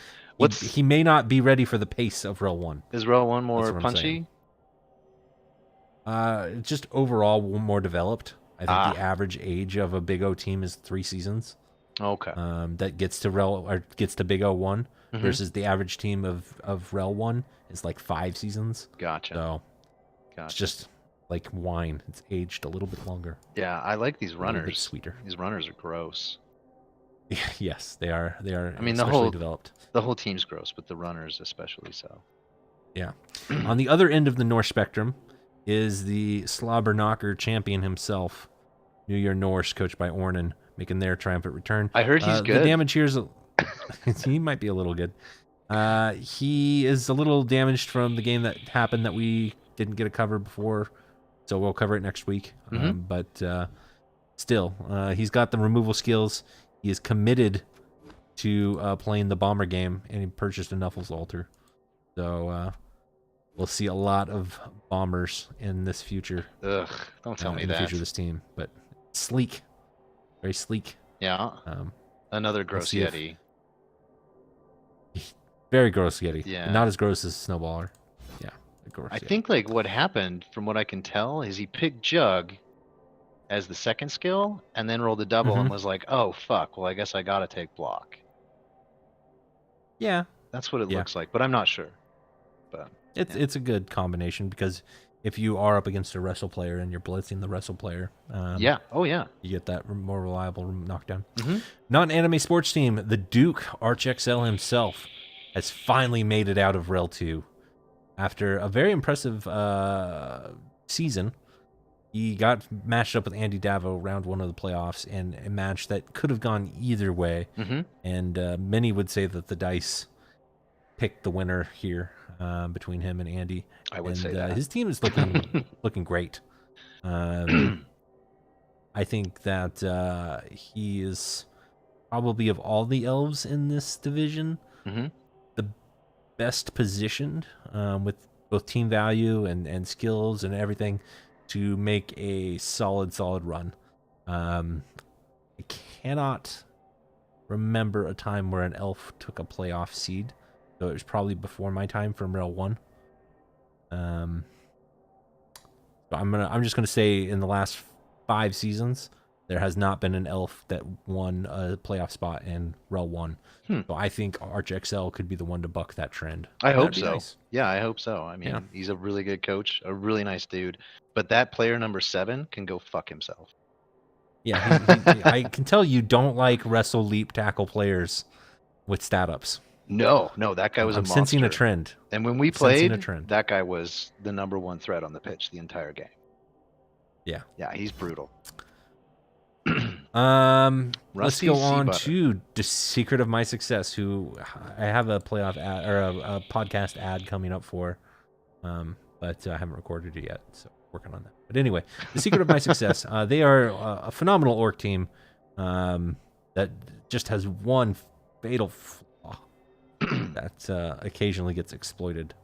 he may not be ready for the pace of REL 1. Is REL 1 more punchy? Just overall more developed. I think the average age of a Big O team is 3 seasons. Okay. That gets to REL or gets to Big O 1 versus the average team of REL 1 is like 5 seasons. Gotcha. So it's just like wine. It's aged a little bit longer. Yeah, I like these runners. A little bit sweeter. These runners are gross. Yes, they are. I mean, developed. The whole team's gross, but the runners especially so. Yeah. On the other end of the Norse spectrum is the Slobberknocker champion himself, New Year Norse, coached by Ornan, making their triumphant return. I heard he's good. The damage here is he might be a little good. He is a little damaged from the game that happened that we didn't get a cover before. So we'll cover it next week. But still, he's got the removal skills. He is committed to playing the bomber game, and he purchased a Knuffles altar. So we'll see a lot of bombers in this future. Ugh, don't tell me in that. the future of this team, but sleek, very sleek. Yeah. Another gross Yeti. Very gross Yeti. Yeah. Not as gross as Snowballer. I think like what happened, from what I can tell, is he picked Jug as the second skill, and then rolled a double and was like, "Oh fuck! Well, I guess I gotta take block." Yeah, that's what it looks like, but I'm not sure. But it's a good combination because if you are up against a wrestle player and you're blitzing the wrestle player. Yeah. Oh yeah. You get that more reliable knockdown. Mm-hmm. Non-anime sports team, the Duke ArchXL himself has finally made it out of REL 2 after a very impressive season. He got matched up with Andy Davo round 1 of the playoffs in a match that could have gone either way. Mm-hmm. And many would say that the dice picked the winner here between him and Andy. I would say that his team is looking great. I think that he is probably, of all the elves in this division, mm-hmm. the best positioned with both team value and skills and everything to make a solid run. I cannot remember a time where an elf took a playoff seed, so it was probably before my time from REL 1. So I'm just gonna say in the last 5 seasons there has not been an elf that won a playoff spot in REL 1. So I think ArchXL could be the one to buck that trend. I hope so. Nice. Yeah, I hope so. I mean, he's a really good coach, a really nice dude. But that player number 7 can go fuck himself. Yeah, I can tell you don't like wrestle leap tackle players with stat ups. No, that guy was a monster. I'm sensing a trend. And when we played, that guy was the number 1 threat on the pitch the entire game. Yeah. Yeah, he's brutal. Let's go on to the secret of my success, who I have a playoff ad, or a podcast ad coming up for, but I haven't recorded it yet, so working on that. But anyway, the secret of my success, they are a phenomenal orc team that just has one fatal flaw that occasionally gets exploited.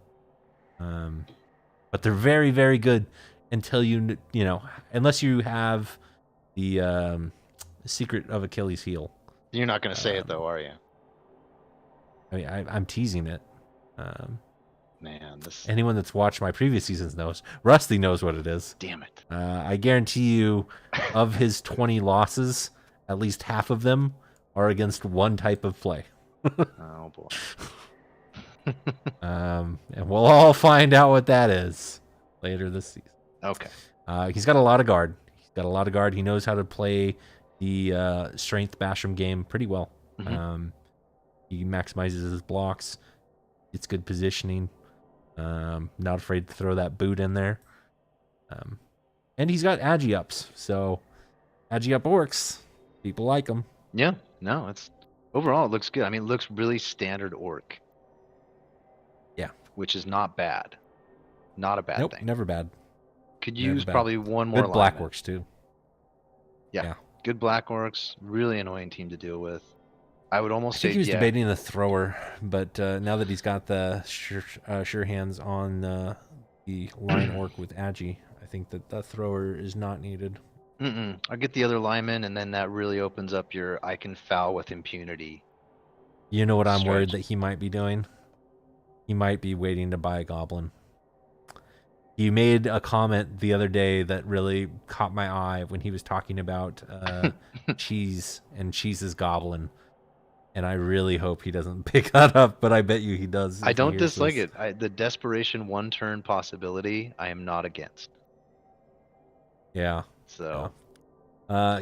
But they're very, very good until you know, unless you have the secret of Achilles' heel. You're not going to say it though, are you? I mean, I'm teasing it. Man, anyone that's watched my previous seasons knows. Rusty knows what it is. Damn it. I guarantee you, of his 20 losses, at least half of them are against one type of play. Oh boy. And we'll all find out what that is later this season. Okay. He's got a lot of guard. He knows how to play the strength Basham game pretty well. Mm-hmm. He maximizes his blocks. It's good positioning. Not afraid to throw that boot in there. And he's got agi ups. So agi up orcs, people like them. Yeah. No, overall it looks good. I mean, it looks really standard orc. Yeah. Which is not bad. Not a bad thing. Never bad. Could use probably one more. Good black orcs too. Yeah. Good black orcs. Really annoying team to deal with. I would almost say he was debating the thrower, but now that he's got the sure hands on the line orc with agi, I think that the thrower is not needed. I get the other lineman, and then that really opens up your I can foul with impunity. You know what I'm worried that he might be doing? He might be waiting to buy a goblin. He made a comment the other day that really caught my eye when he was talking about Cheese and Cheese's goblin. And I really hope he doesn't pick that up, but I bet you he does. I don't dislike it. The desperation one-turn possibility, I am not against. Yeah. So.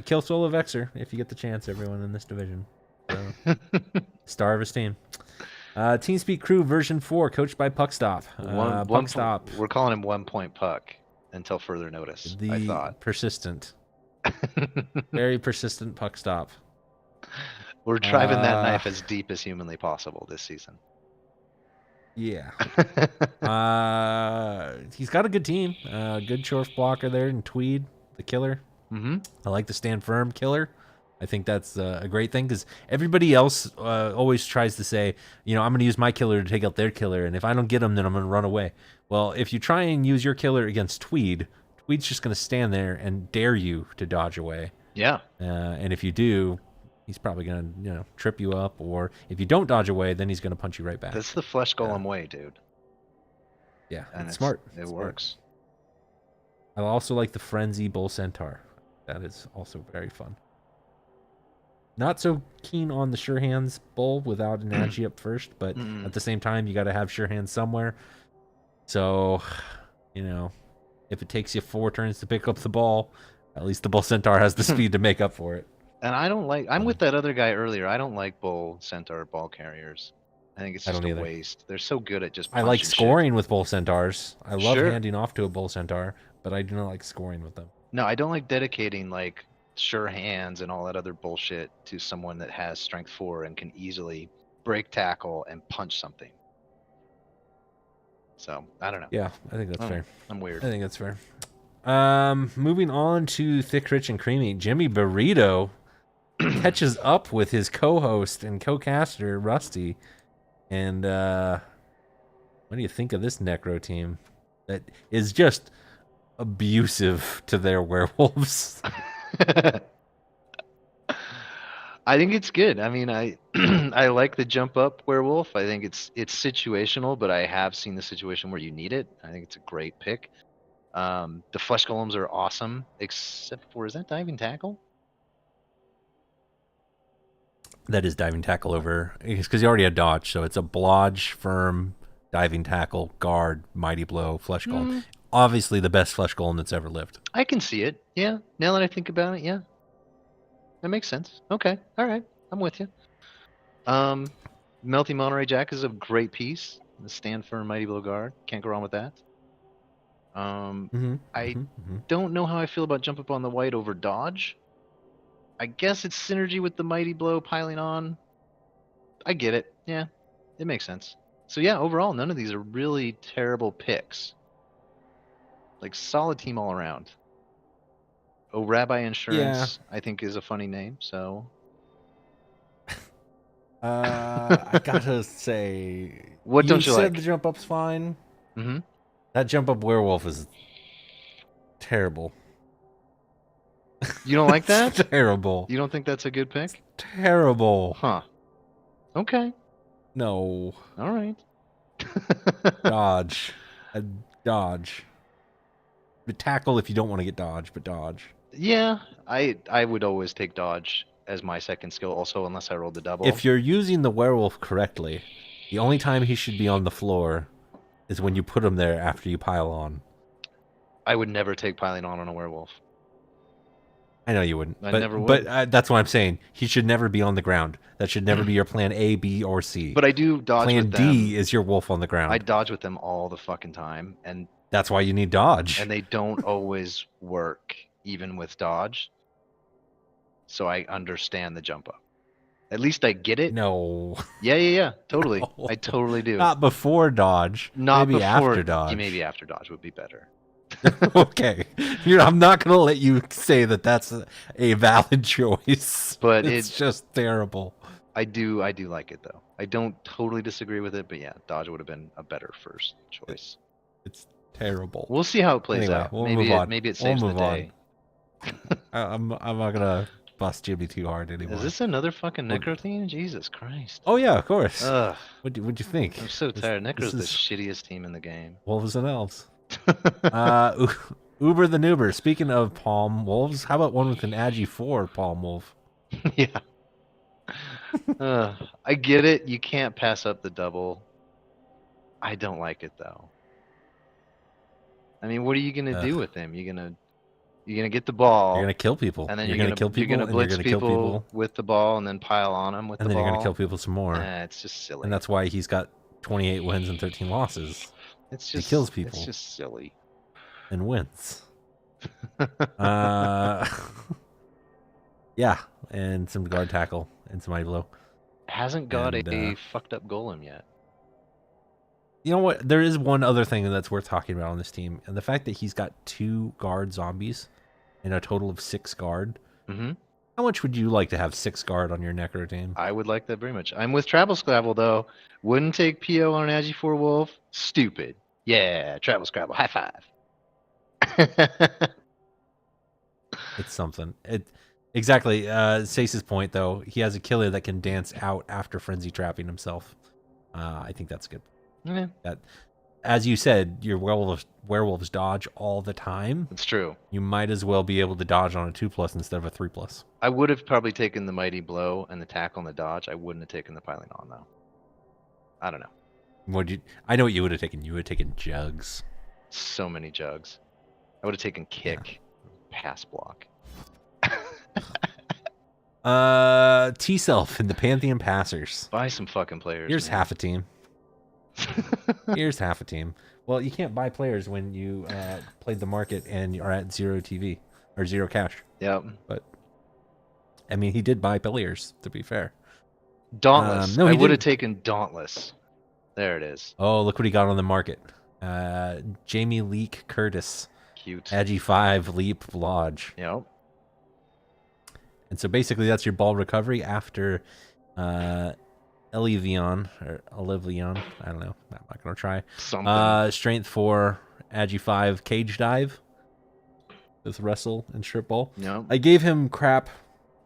Kill Soul of Vexer if you get the chance, everyone in this division. So, star of his team. TeamSpeak Crew version 4, coached by Puckstop. Puckstop. We're calling him 1 Point Puck until further notice, I thought. Persistent. Very persistent Puckstop. We're driving that knife as deep as humanly possible this season. Yeah. He's got a good team. Good Chorf blocker there in Tweed, the killer. Mm-hmm. I like the stand firm killer. I think that's a great thing because everybody else always tries to say, you know, I'm going to use my killer to take out their killer, and if I don't get him, then I'm going to run away. Well, if you try and use your killer against Tweed, Tweed's just going to stand there and dare you to dodge away. Yeah. And if you do, he's probably going to, trip you up, or if you don't dodge away, then he's going to punch you right back. That's the flesh golem way, dude. Yeah, and it's smart. It works. I also like the Frenzy Bull Centaur. That is also very fun. Not so keen on the Sure Hands Bull without an agi up first, but at the same time, you got to have Sure Hands somewhere. So, If it takes you 4 turns to pick up the ball, at least the Bull Centaur has the speed to make up for it. And I don't like. I'm with that other guy earlier. I don't like Bull Centaur ball carriers. I think it's I just don't a either. waste. They're so good at just I punching like shit. scoring with Bull Centaurs. I love Sure. handing off to a Bull Centaur, but I do not like scoring with them. No, I don't like dedicating like sure hands and all that other bullshit to someone that has strength 4 and can easily break tackle and punch something. So I don't know. Yeah, I think that's fair. I'm weird. I think that's fair. Moving on to Thick, Rich, and Creamy. Jimmy Burrito catches up with his co-host and co-caster Rusty, and what do you think of this Necro team that is just abusive to their werewolves? I think it's good. I mean, I I like the jump up werewolf. I think it's situational, but I have seen the situation where you need it. I think it's a great pick. The flesh golems are awesome, except for, is that diving tackle? That is diving tackle over, because you already had dodge, so it's a blodge, firm, diving tackle, guard, mighty blow, flesh golem. Obviously the best flesh golem that's ever lived. I can see it. Yeah. Now that I think about it, yeah. That makes sense. Okay. All right. I'm with you. Melty Monterey Jack is a great piece. The stand firm, mighty blow guard. Can't go wrong with that. I don't know how I feel about jump up on the white over dodge. I guess it's synergy with the mighty blow piling on. I get it. Yeah, it makes sense. So yeah, overall, none of these are really terrible picks. Like solid team all around. Oh, Rabbi Insurance, I think is a funny name. So I gotta say, what don't you said like? the jump up's fine. Mm-hmm. That jump up werewolf is terrible. You don't like that? Terrible. You don't think that's a good pick? Terrible. Huh. Okay. No. All right. Dodge. Dodge. But tackle if you don't want to get dodge, but dodge. Yeah, I would always take dodge as my second skill also, unless I rolled the double. If you're using the werewolf correctly, the only time he should be on the floor is when you put him there after you pile on. I would never take piling on a werewolf. I know you wouldn't. I but, never would. But that's what I'm saying. He should never be on the ground. That should never be your plan A, B, or C. But I do dodge plan with them. D is your wolf on the ground. I dodge with them all the fucking time, and that's why you need dodge. And they don't always work, even with dodge. So I understand the jump up. At least I get it. No. Yeah. Totally. No. I totally do. Not before dodge. Not maybe before, after dodge. Maybe after dodge would be better. Okay. I'm not going to let you say that that's a valid choice. But it's just terrible. I do like it, though. I don't totally disagree with it, but yeah, dodge would have been a better first choice. It's terrible. We'll see how it plays out. We'll move on. Maybe it saves the day. I'm not going to bust Jimmy too hard anymore. Is this another fucking Necro team? Jesus Christ. Oh, yeah, of course. Ugh. What'd you think? I'm so tired. Necro's the shittiest team in the game. Wolves and Elves. Uber the Noober. Speaking of Palm Wolves, how about one with an Agi 4 Palm Wolf? Yeah. I get it. You can't pass up the double. I don't like it, though. I mean, what are you gonna do with him? You're gonna get the ball. You're gonna kill people, and then you're gonna kill people. You're gonna blitz kill people with the ball, and then pile on them with the ball. And then you're gonna kill people some more. It's just silly. And that's why he's got 28 wins and 13 losses. It's just, he kills people. It's just silly. And wins. Yeah, and some guard tackle and some mighty blow. Hasn't got a fucked up golem yet. You know what? There is one other thing that's worth talking about on this team, and the fact that he's got 2 guard zombies and a total of 6 guard. Mm-hmm. How much would you like to have 6 guard on your Necro team? I would like that very much. I'm with Travel Scrabble, though. Wouldn't take PO on an Agi 4 Wolf. Stupid. Yeah, Travel Scrabble. High five. It's something. Exactly. Sace's point, though, he has a killer that can dance out after frenzy trapping himself. I think that's good. Yeah. That, as you said, your werewolves dodge all the time. It's true. You might as well be able to dodge on a 2+ instead of a 3+. I would have probably taken the mighty blow and the tackle and the dodge. I wouldn't have taken the piling on, though. I don't know. I know what you would have taken. You would have taken jugs. So many jugs. I would have taken kick, pass block. T-Self in the Pantheon Passers. Buy some fucking players. Here's man. half a team. Here's half a team. Well, you can't buy players when you played the market and are at 0 TV or 0 cash. Yep. But I mean, he did buy players, to be fair. Dauntless. No, I he would have didn't. taken Dauntless. There it is. Oh, look what he got on the market. Jamie Leake Curtis. Cute. Agi 5 Leap Lodge. Yep. And so basically that's your ball recovery after Elivion or Olivion. I don't know. I'm not going to try. Something. Strength 4, Agi 5 Cage Dive with Wrestle and Strip Ball. Yep. I gave him crap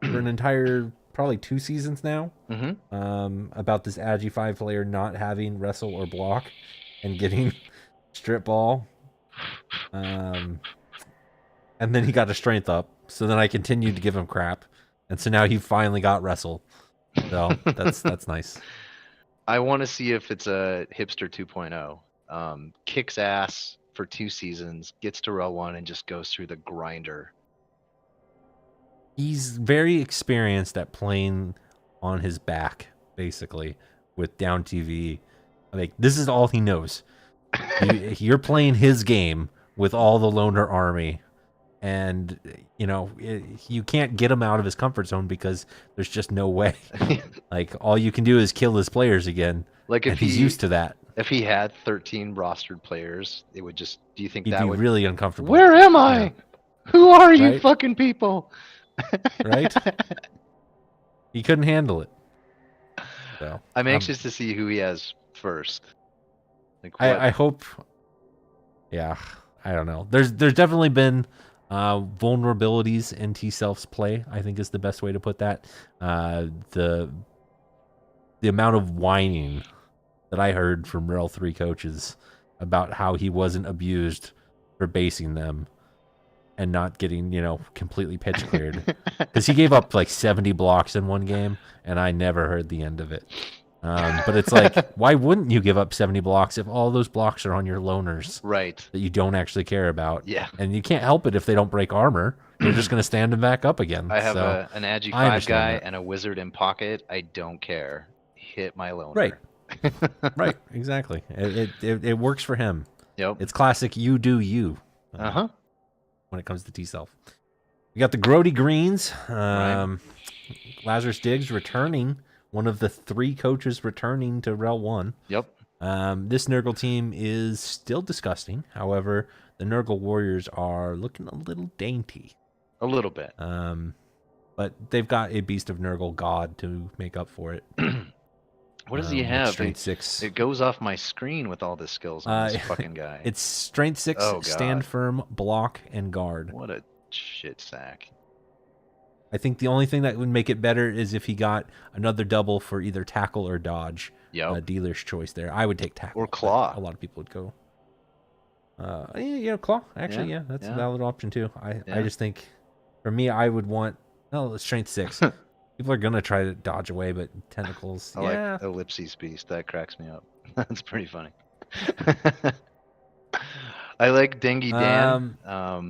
for an entire probably 2 seasons now about this Agi 5 player not having Wrestle or Block and getting Strip Ball. And then he got a Strength up. So then I continued to give him crap. And so now he finally got Wrestle. So that's nice. I want to see if it's a hipster 2.0. Kicks ass for 2 seasons, gets to REL 1 and just goes through the grinder. He's very experienced at playing on his back, basically, with down TV. Like, this is all he knows. You're playing his game with all the loner army. And, you know, you can't get him out of his comfort zone because there's just no way. Like, all you can do is kill his players again. Like if he's used to that. If he had 13 rostered players, it would just. Do you think He'd that be would really uncomfortable. Where am I? Yeah. Who are you, Right? fucking people? Right? He couldn't handle it. So I'm anxious to see who he has first. Like I hope. Yeah, I don't know. There's definitely been vulnerabilities in T-Self's play, I think is the best way to put that. The amount of whining that I heard from REL 3 coaches about how he wasn't abused for basing them and not getting, completely pitch cleared. Because he gave up like 70 blocks in one game, and I never heard the end of it. But it's like, why wouldn't you give up 70 blocks if all those blocks are on your loners right. that you don't actually care about? Yeah. And you can't help it if they don't break armor. You're just going to stand them back up again. I have So, an Agi I 5 guy understand that. and a wizard in pocket. I don't care. Hit my loner. Right. Right, exactly. It works for him. Yep. It's classic you do you Uh-huh. when it comes to T-Self. We got the Grody Greens. Right. Lazarus Diggs returning. One of the 3 coaches returning to REL 1. Yep. This Nurgle team is still disgusting. However, the Nurgle Warriors are looking a little dainty. A little bit. But they've got a Beast of Nurgle God to make up for it. What does he have? Strength 6. It goes off my screen with all the skills on this fucking guy. It's Strength 6, Oh, God. Stand Firm, Block, and Guard. What a shit sack. I think the only thing that would make it better is if he got another double for either tackle or dodge. Yep. Dealer's choice there. I would take tackle. Or claw. A lot of people would go. Claw. Actually, Yeah, that's yeah. a valid option too. I Yeah. just think, for me, I would want Strength 6. People are gonna try to dodge away, but tentacles. I yeah. like Ellipses Beast. That cracks me up. That's pretty funny. I like Dengue Dan. I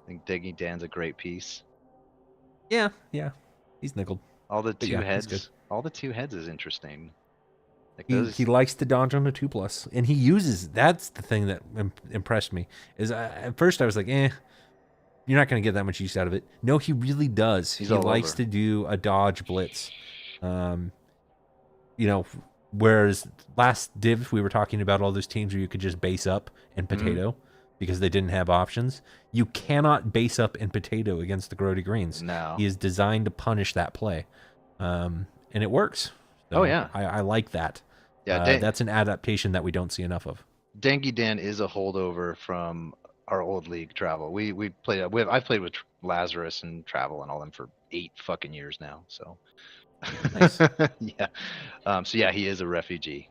think Dengue Dan's a great piece. Yeah. He's nickeled. All the But two yeah, he's good. heads. All the 2 heads is interesting. Like He likes to dodge on the 2+, and he uses. That's the thing that impressed me. Is at first I was like, you're not going to get that much use out of it. No, he really does. He's He all likes over. to do a dodge blitz. Whereas last div we were talking about all those teams where you could just base up and potato because they didn't have options. You cannot base up and potato against the Grody Greens. No. He is designed to punish that play, and it works. So Oh, yeah. I like that. Yeah, That's an adaptation that we don't see enough of. Dengue Dan is a holdover from our old league travel. We played. I've played with Lazarus and travel and all them for 8 fucking years now. So. Nice. Yeah. So yeah, he is a refugee,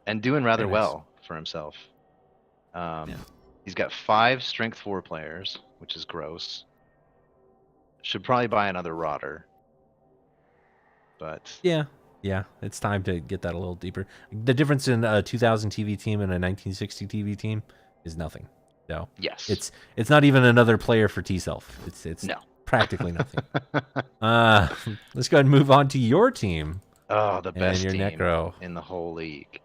and doing rather Very nice. well for himself. He's got 5 strength 4 players, which is gross. Should probably buy another rotter. But Yeah, it's time to get that a little deeper. The difference in a 2000 TV team and a 1960 TV team is nothing. So Yes. it's not even another player for T-Self. It's No. practically nothing. Let's go ahead and move on to your team. Oh, the And best your team Necro. in the whole league.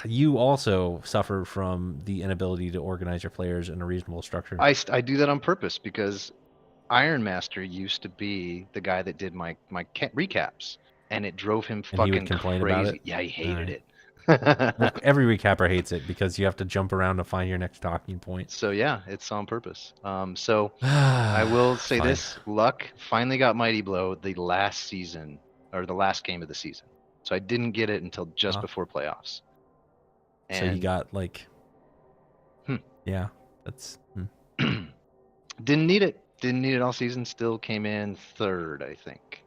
You also suffer from the inability to organize your players in a reasonable structure. I do that on purpose because Iron Master used to be the guy that did my recaps, and it drove him And he would fucking complain crazy. about it? Yeah, he hated Alright. it. Well, every recapper hates it because you have to jump around to find your next talking point. So yeah, it's on purpose. So I will say Fine. this: Luck finally got Mighty Blow the last season or the last game of the season. So I didn't get it until just before playoffs. So he And got like, Hmm. yeah, that's. didn't need it. Didn't need it all season. Still came in third, I think.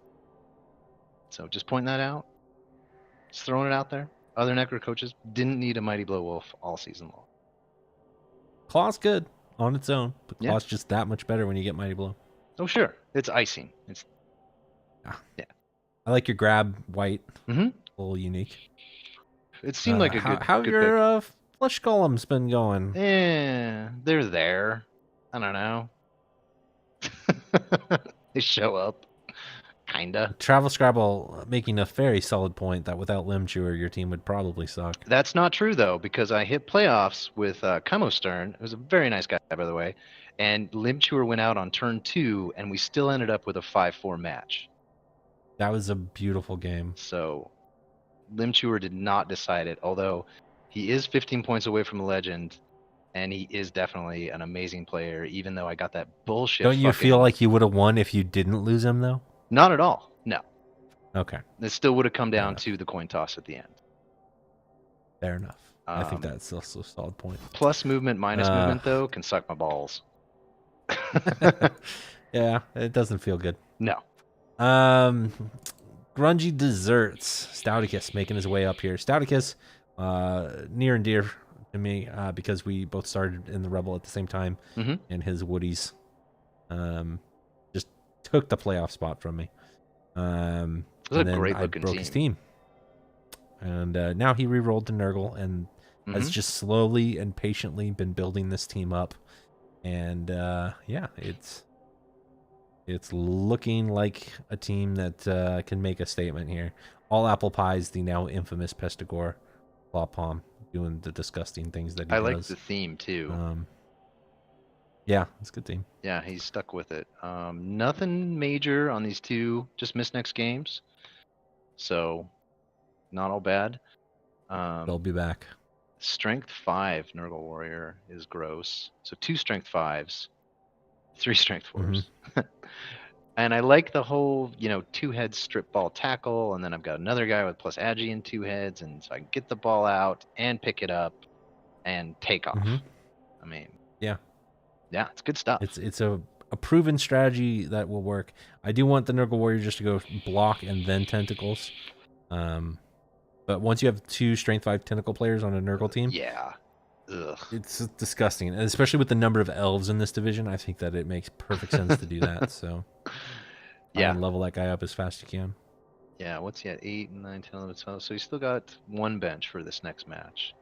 So just pointing that out. Just throwing it out there. Other Necro coaches didn't need a Mighty Blow Wolf all season long. Claw's good on its own, but Yeah. Claw's just that much better when you get Mighty Blow. Oh sure, it's icing. It's I like your grab white. Mhm. A little unique. It seemed like a how good your flesh golems been going? they're there. I don't know. They show up, kinda. Travel Scrabble making a very solid point that without Limb Chewer, your team would probably suck. That's not true though, because I hit playoffs with Kamo Stern. It was a very nice guy, by the way. And Limb Chewer went out on turn 2, and we still ended up with a 5-4 match. That was a beautiful game. So Limb Chewer did not decide it, although he is 15 points away from a legend, and he is definitely an amazing player, even though I got that bullshit. Don't you feel like you would have won if you didn't lose him, though? Not at all. No. Okay. It still would have come down to the coin toss at the end. Fair enough. I think that's also a solid point. Plus movement, minus movement, though, can suck my balls. Yeah, it doesn't feel good. No. Grungy Desserts. Stouticus making his way up here. Stouticus, near and dear to me because we both started in the Rebel at the same time, and his Woodies just took the playoff spot from me. And a then great I looking broke his team. And now he re-rolled to Nurgle and has just slowly and patiently been building this team up. And yeah, it's looking like a team that can make a statement here. All apple pies, the now infamous Pestigore Claw Palm, doing the disgusting things that he does. I like the theme too. Yeah, it's a good team. Yeah, he's stuck with it. Nothing major on these two, just missed next games. So, not all bad. They'll be back. Strength 5 Nurgle Warrior is gross. So 2 Strength 5s, 3 Strength 4s. And I like the whole, 2-head strip ball tackle, and then I've got another guy with plus agi and 2 heads, and so I can get the ball out and pick it up and take off. I mean, yeah, it's good stuff. It's a proven strategy that will work. I do want the Nurgle Warrior just to go block and then tentacles. But once you have 2 Strength 5 tentacle players on a Nurgle team, yeah, it's disgusting. And especially with the number of elves in this division, I think that it makes perfect sense to do that. So yeah, level that guy up as fast as you can. Yeah, what's he at? 8, 9, 10, 11, 12. So he's still got 1 bench for this next match.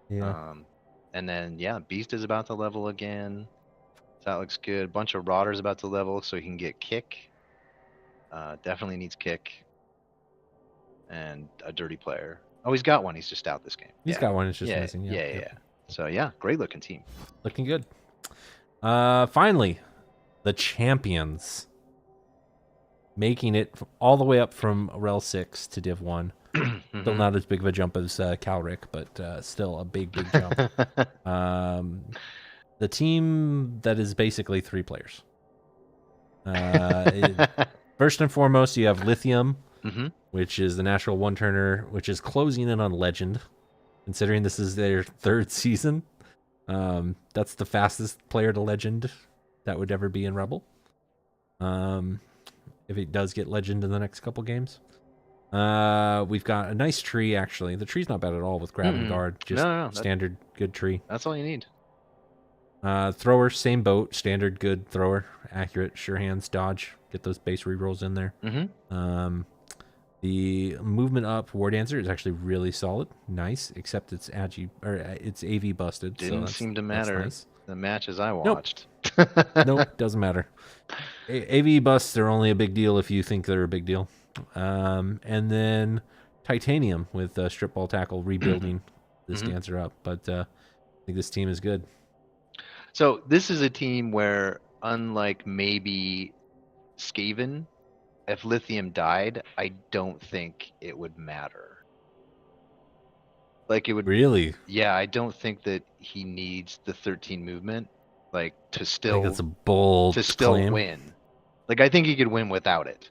Yeah. And then, Beast is about to level again. So that looks good. Bunch of Rotters about to level so he can get kick. Definitely needs kick. And a dirty player. Oh, he's got one. He's just out this game. He's got one. It's just missing. Yeah. So, great looking team. Looking good. Finally, the champions. Making it all the way up from REL 6 to Div 1. Still not as big of a jump as Calric, but still a big jump. The team that is basically 3 players. First and foremost, you have Lithium, which is the natural one-turner, which is closing in on Legend, considering this is their 3rd season. That's the fastest player to Legend that would ever be in Rebel. If it does get Legend in the next couple games. We've got a nice tree, actually. The tree's not bad at all with Grab and Guard. Just standard good tree. That's all you need. Thrower, same boat. Standard good thrower. Accurate, sure hands, dodge. Get those base rerolls in there. The movement up War Dancer is actually really solid, nice. Except it's it's AV busted, so Didn't seem to that's matter nice. the matches I Nope, watched. nope, doesn't matter. AV busts are only a big deal if you think they're a big deal. And then Titanium with strip ball tackle rebuilding this Mhm. dancer up, but I think this team is good. So this is a team where, unlike maybe Skaven, if Lithium died, I don't think it would matter. Like it would, Really, yeah, I don't think that he needs the 13 movement, like I think that's a to bold still claim. win. Like I think he could win without it,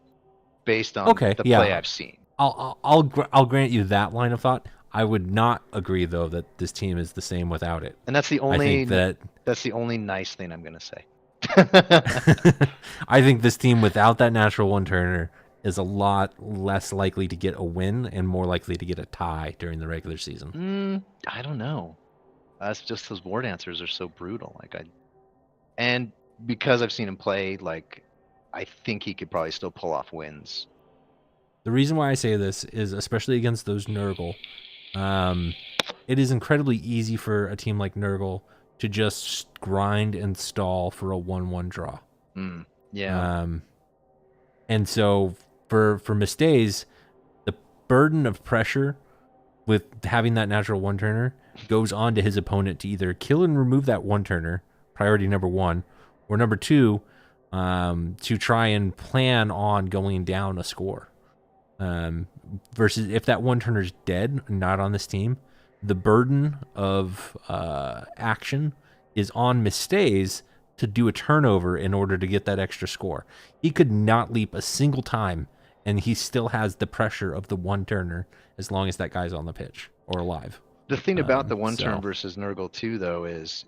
based on Okay, the play yeah, I've seen. I'll grant you that line of thought. I would not agree though that this team is the same without it. And I think that that's the only nice thing I'm gonna say. I think this team without that natural one turner is a lot less likely to get a win and more likely to get a tie during the regular season. I don't know. That's just those war dancers are so brutal. And because I've seen him play, like I think he could probably still pull off wins. The reason why I say this is especially against those Nurgle, it is incredibly easy for a team like Nurgle to just grind and stall for a 1-1 draw. Yeah. And so for Mistays, the burden of pressure with having that natural one turner goes on to his opponent to either kill and remove that one turner, priority number one, or number two, to try and plan on going down a score. Versus if that one turner's dead, not on this team, the burden of action is on Mistays to do a turnover in order to get that extra score. He could not leap a single time, and he still has the pressure of the one turner as long as that guy's on the pitch or alive. The thing about the one turn So, versus Nurgle too, though, is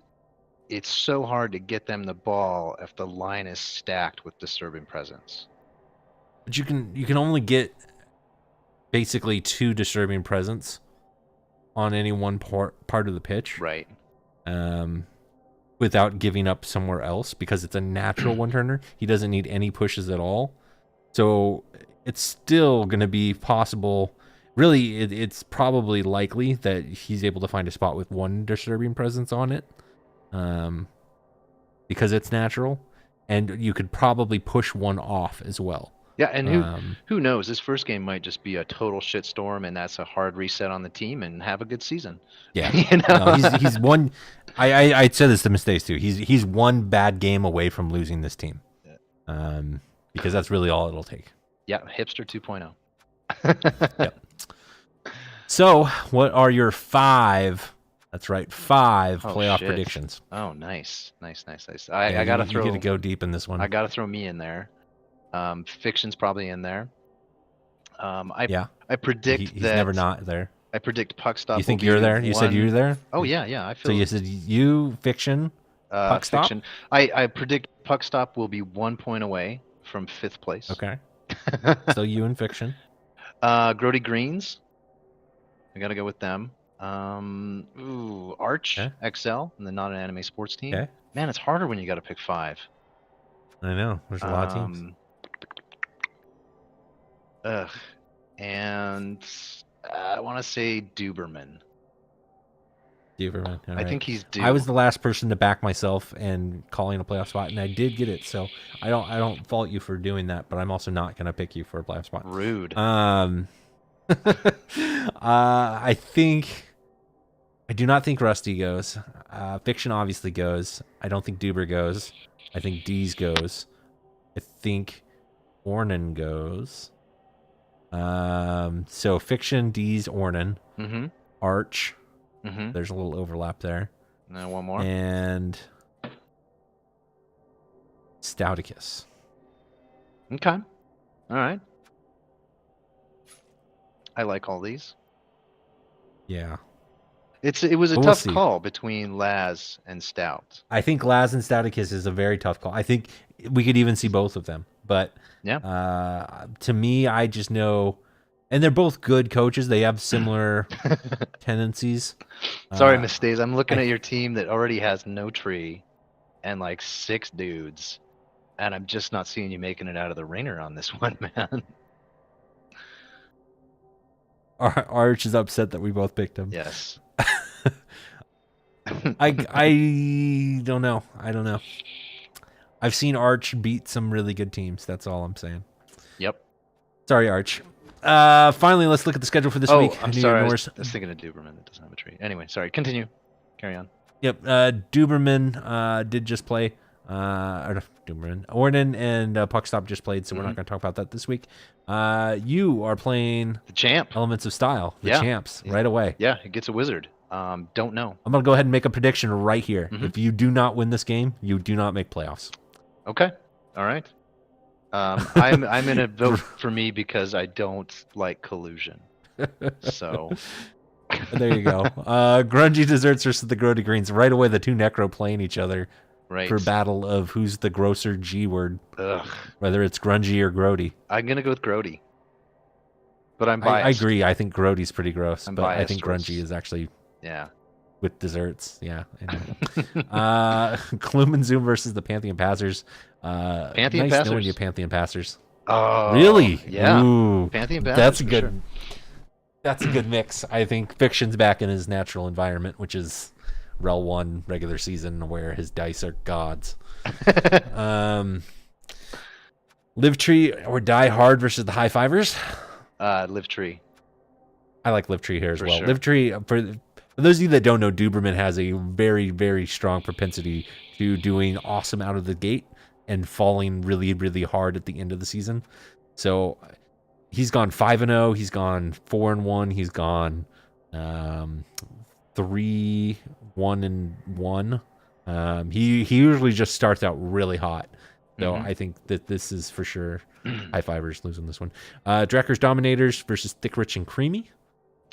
it's so hard to get them the ball if the line is stacked with disturbing presence. but you can only get basically two disturbing presence on any one part of the pitch. Right. Without giving up somewhere else because it's a natural one turner. He doesn't need any pushes at all. So it's still going to be possible. Really, it's probably likely that he's able to find a spot with one disturbing presence on it because it's natural. And you could probably push one off as well. Yeah, and who knows? This first game might just be a total shitstorm, and that's a hard reset on the team, and have a good season. Yeah, you know? No, he's one. I said this to Mistakes too. He's one bad game away from losing this team, because that's really all it'll take. Yeah, hipster 2.0. Yep. So, what are your five? That's right, five playoff shit. predictions. Oh, nice. I gotta throw. You get to go deep in this one. I gotta throw me in there. Fiction's probably in there. I predict he's that never not there. I predict puck stop. You think you're there? You said you're there. Oh yeah. I feel. So you said you Fiction. Puck stop. Fiction. I predict puck stop will be 1 point away from 5th place. Okay. So you and Fiction. Grody Greens. I gotta go with them. Arch XL, and then not an anime sports team. Okay. Man, it's harder when you got to pick 5. I know. There's a lot of teams. And I want to say Duberman. Duberman. I think he's due. I was the last person to back myself and calling a playoff spot, and I did get it. So I don't fault you for doing that, but I'm also not gonna pick you for a playoff spot. Rude. I do not think Rusty goes. Fiction obviously goes. I don't think Duber goes. I think Dees goes. I think Ornan goes. So Fiction, Dees, Ornan, Arch. There's a little overlap there. And then one more. And Stouticus. Okay. All right. I like all these. Yeah. It was a tough call between Laz and Stout. I think Laz and Stouticus is a very tough call. I think we could even see both of them. But to me, I just know, and they're both good coaches. They have similar tendencies. Sorry, Miss Stays. I'm looking at your team that already has no tree and like 6 dudes, and I'm just not seeing you making it out of the ringer on this one, man. Arch is upset that we both picked him. Yes. I don't know. I don't know. I've seen Arch beat some really good teams. That's all I'm saying. Yep. Sorry, Arch. Finally, let's look at the schedule for this week. I'm sorry. I was thinking of Duberman that doesn't have a tree. Anyway, sorry. Continue. Carry on. Yep. Duberman did just play. Or Duberman. Ornan and Puckstop just played, so we're not going to talk about that this week. You are playing the champ. Elements of Style, the champs, right away. Yeah, it gets a wizard. Don't know. I'm going to go ahead and make a prediction right here. If you do not win this game, you do not make playoffs. Okay. All right. I'm going to vote for me because I don't like collusion. So there you go. Grungy Desserts versus the Grody Greens. Right away, the two Necro playing each other for battle of who's the grosser G word. Ugh. Whether it's Grungy or Grody. I'm going to go with Grody. But I'm biased. I agree. I think Grody's pretty gross. I'm but I biased think Grungy is actually... Yeah. With desserts, yeah. Gloom and Zoom versus the Pantheon Passers. Pantheon nice Passers. knowing you, Pantheon Passers. Oh, really? Yeah. Ooh, Pantheon Passers. That's a good. Sure. That's a good mix. I think Fiction's back in his natural environment, which is REL 1 regular season, where his dice are gods. Live Tree or Die Hard versus the High Fivers. Live Tree. I like Live Tree here as well. Sure. Live Tree for those of you that don't know, Duberman has a very, very strong propensity to doing awesome out of the gate and falling really, really hard at the end of the season. So he's gone 5-0. He's gone 4-1. He's gone 3-1-1. He usually just starts out really hot. So I think that this is for sure High Fivers losing this one. Drakkar's Dominators versus Thick, Rich, and Creamy.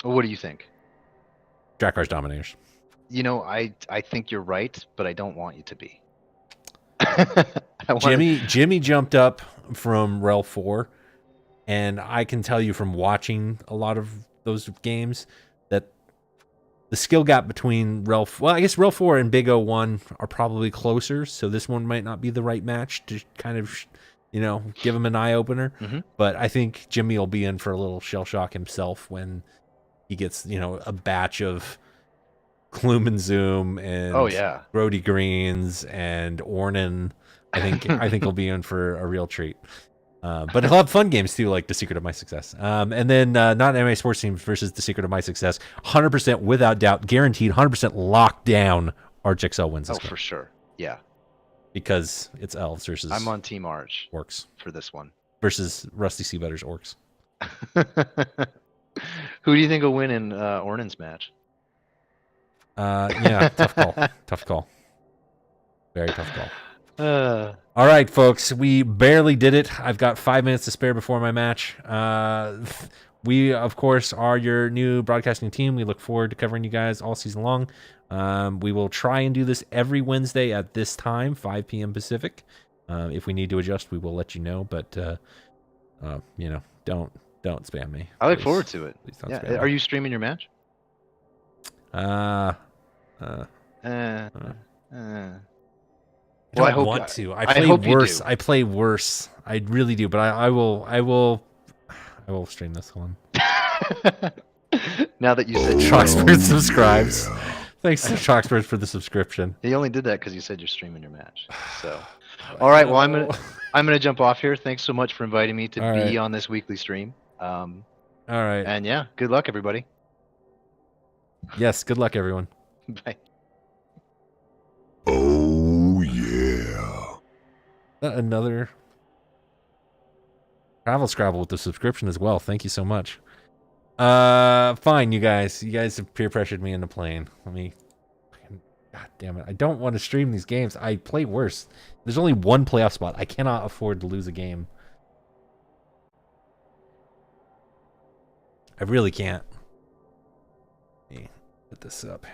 What do you think? Drakkar's Dominators. You know, I think you're right, but I don't want you to be. Jimmy jumped up from REL 4, and I can tell you from watching a lot of those games that the skill gap between REL 4 and Big O1 are probably closer, so this one might not be the right match to kind of, give him an eye-opener. But I think Jimmy will be in for a little shell shock himself when he gets, a batch of Gloom and Zoom and Grody Greens and Ornan. I think he'll be in for a real treat. But he'll have fun games too, like The Secret of My Success. And then not MA Sports Team versus The Secret of My Success. 100% without doubt, guaranteed, 100% locked down. ArchXL wins this game. For sure. Yeah. Because it's elves versus... I'm on Team Arch. Orcs. For this one. Versus Rusty Seabutter's Orcs. Who do you think will win in Ornan's match? Yeah, tough call. Tough call. Very tough call. All right, folks, we barely did it. I've got 5 minutes to spare before my match. We, of course, are your new broadcasting team. We look forward to covering you guys all season long. We will try and do this every Wednesday at this time, 5 p.m. Pacific. If we need to adjust, we will let you know. But don't spam me. I look forward to it. Please don't yeah. spam me. Are you streaming your match? Well, I hope want to. I play worse. I play worse. I really do. But I will stream this one. Now that you said Shoxbird subscribes. Thanks to Shoxbird for the subscription. He only did that because you said you're streaming your match. So, all right. Well, I'm gonna jump off here. Thanks so much for inviting me to be on this weekly stream. All right. And yeah, good luck, everybody. Yes, good luck, everyone. Bye. Oh, yeah. Another Travel Scrabble with the subscription as well. Thank you so much. Fine, you guys. You guys have peer pressured me into playing. God damn it. I don't want to stream these games. I play worse. There's only one playoff spot. I cannot afford to lose a game. I really can't. Let me put this up.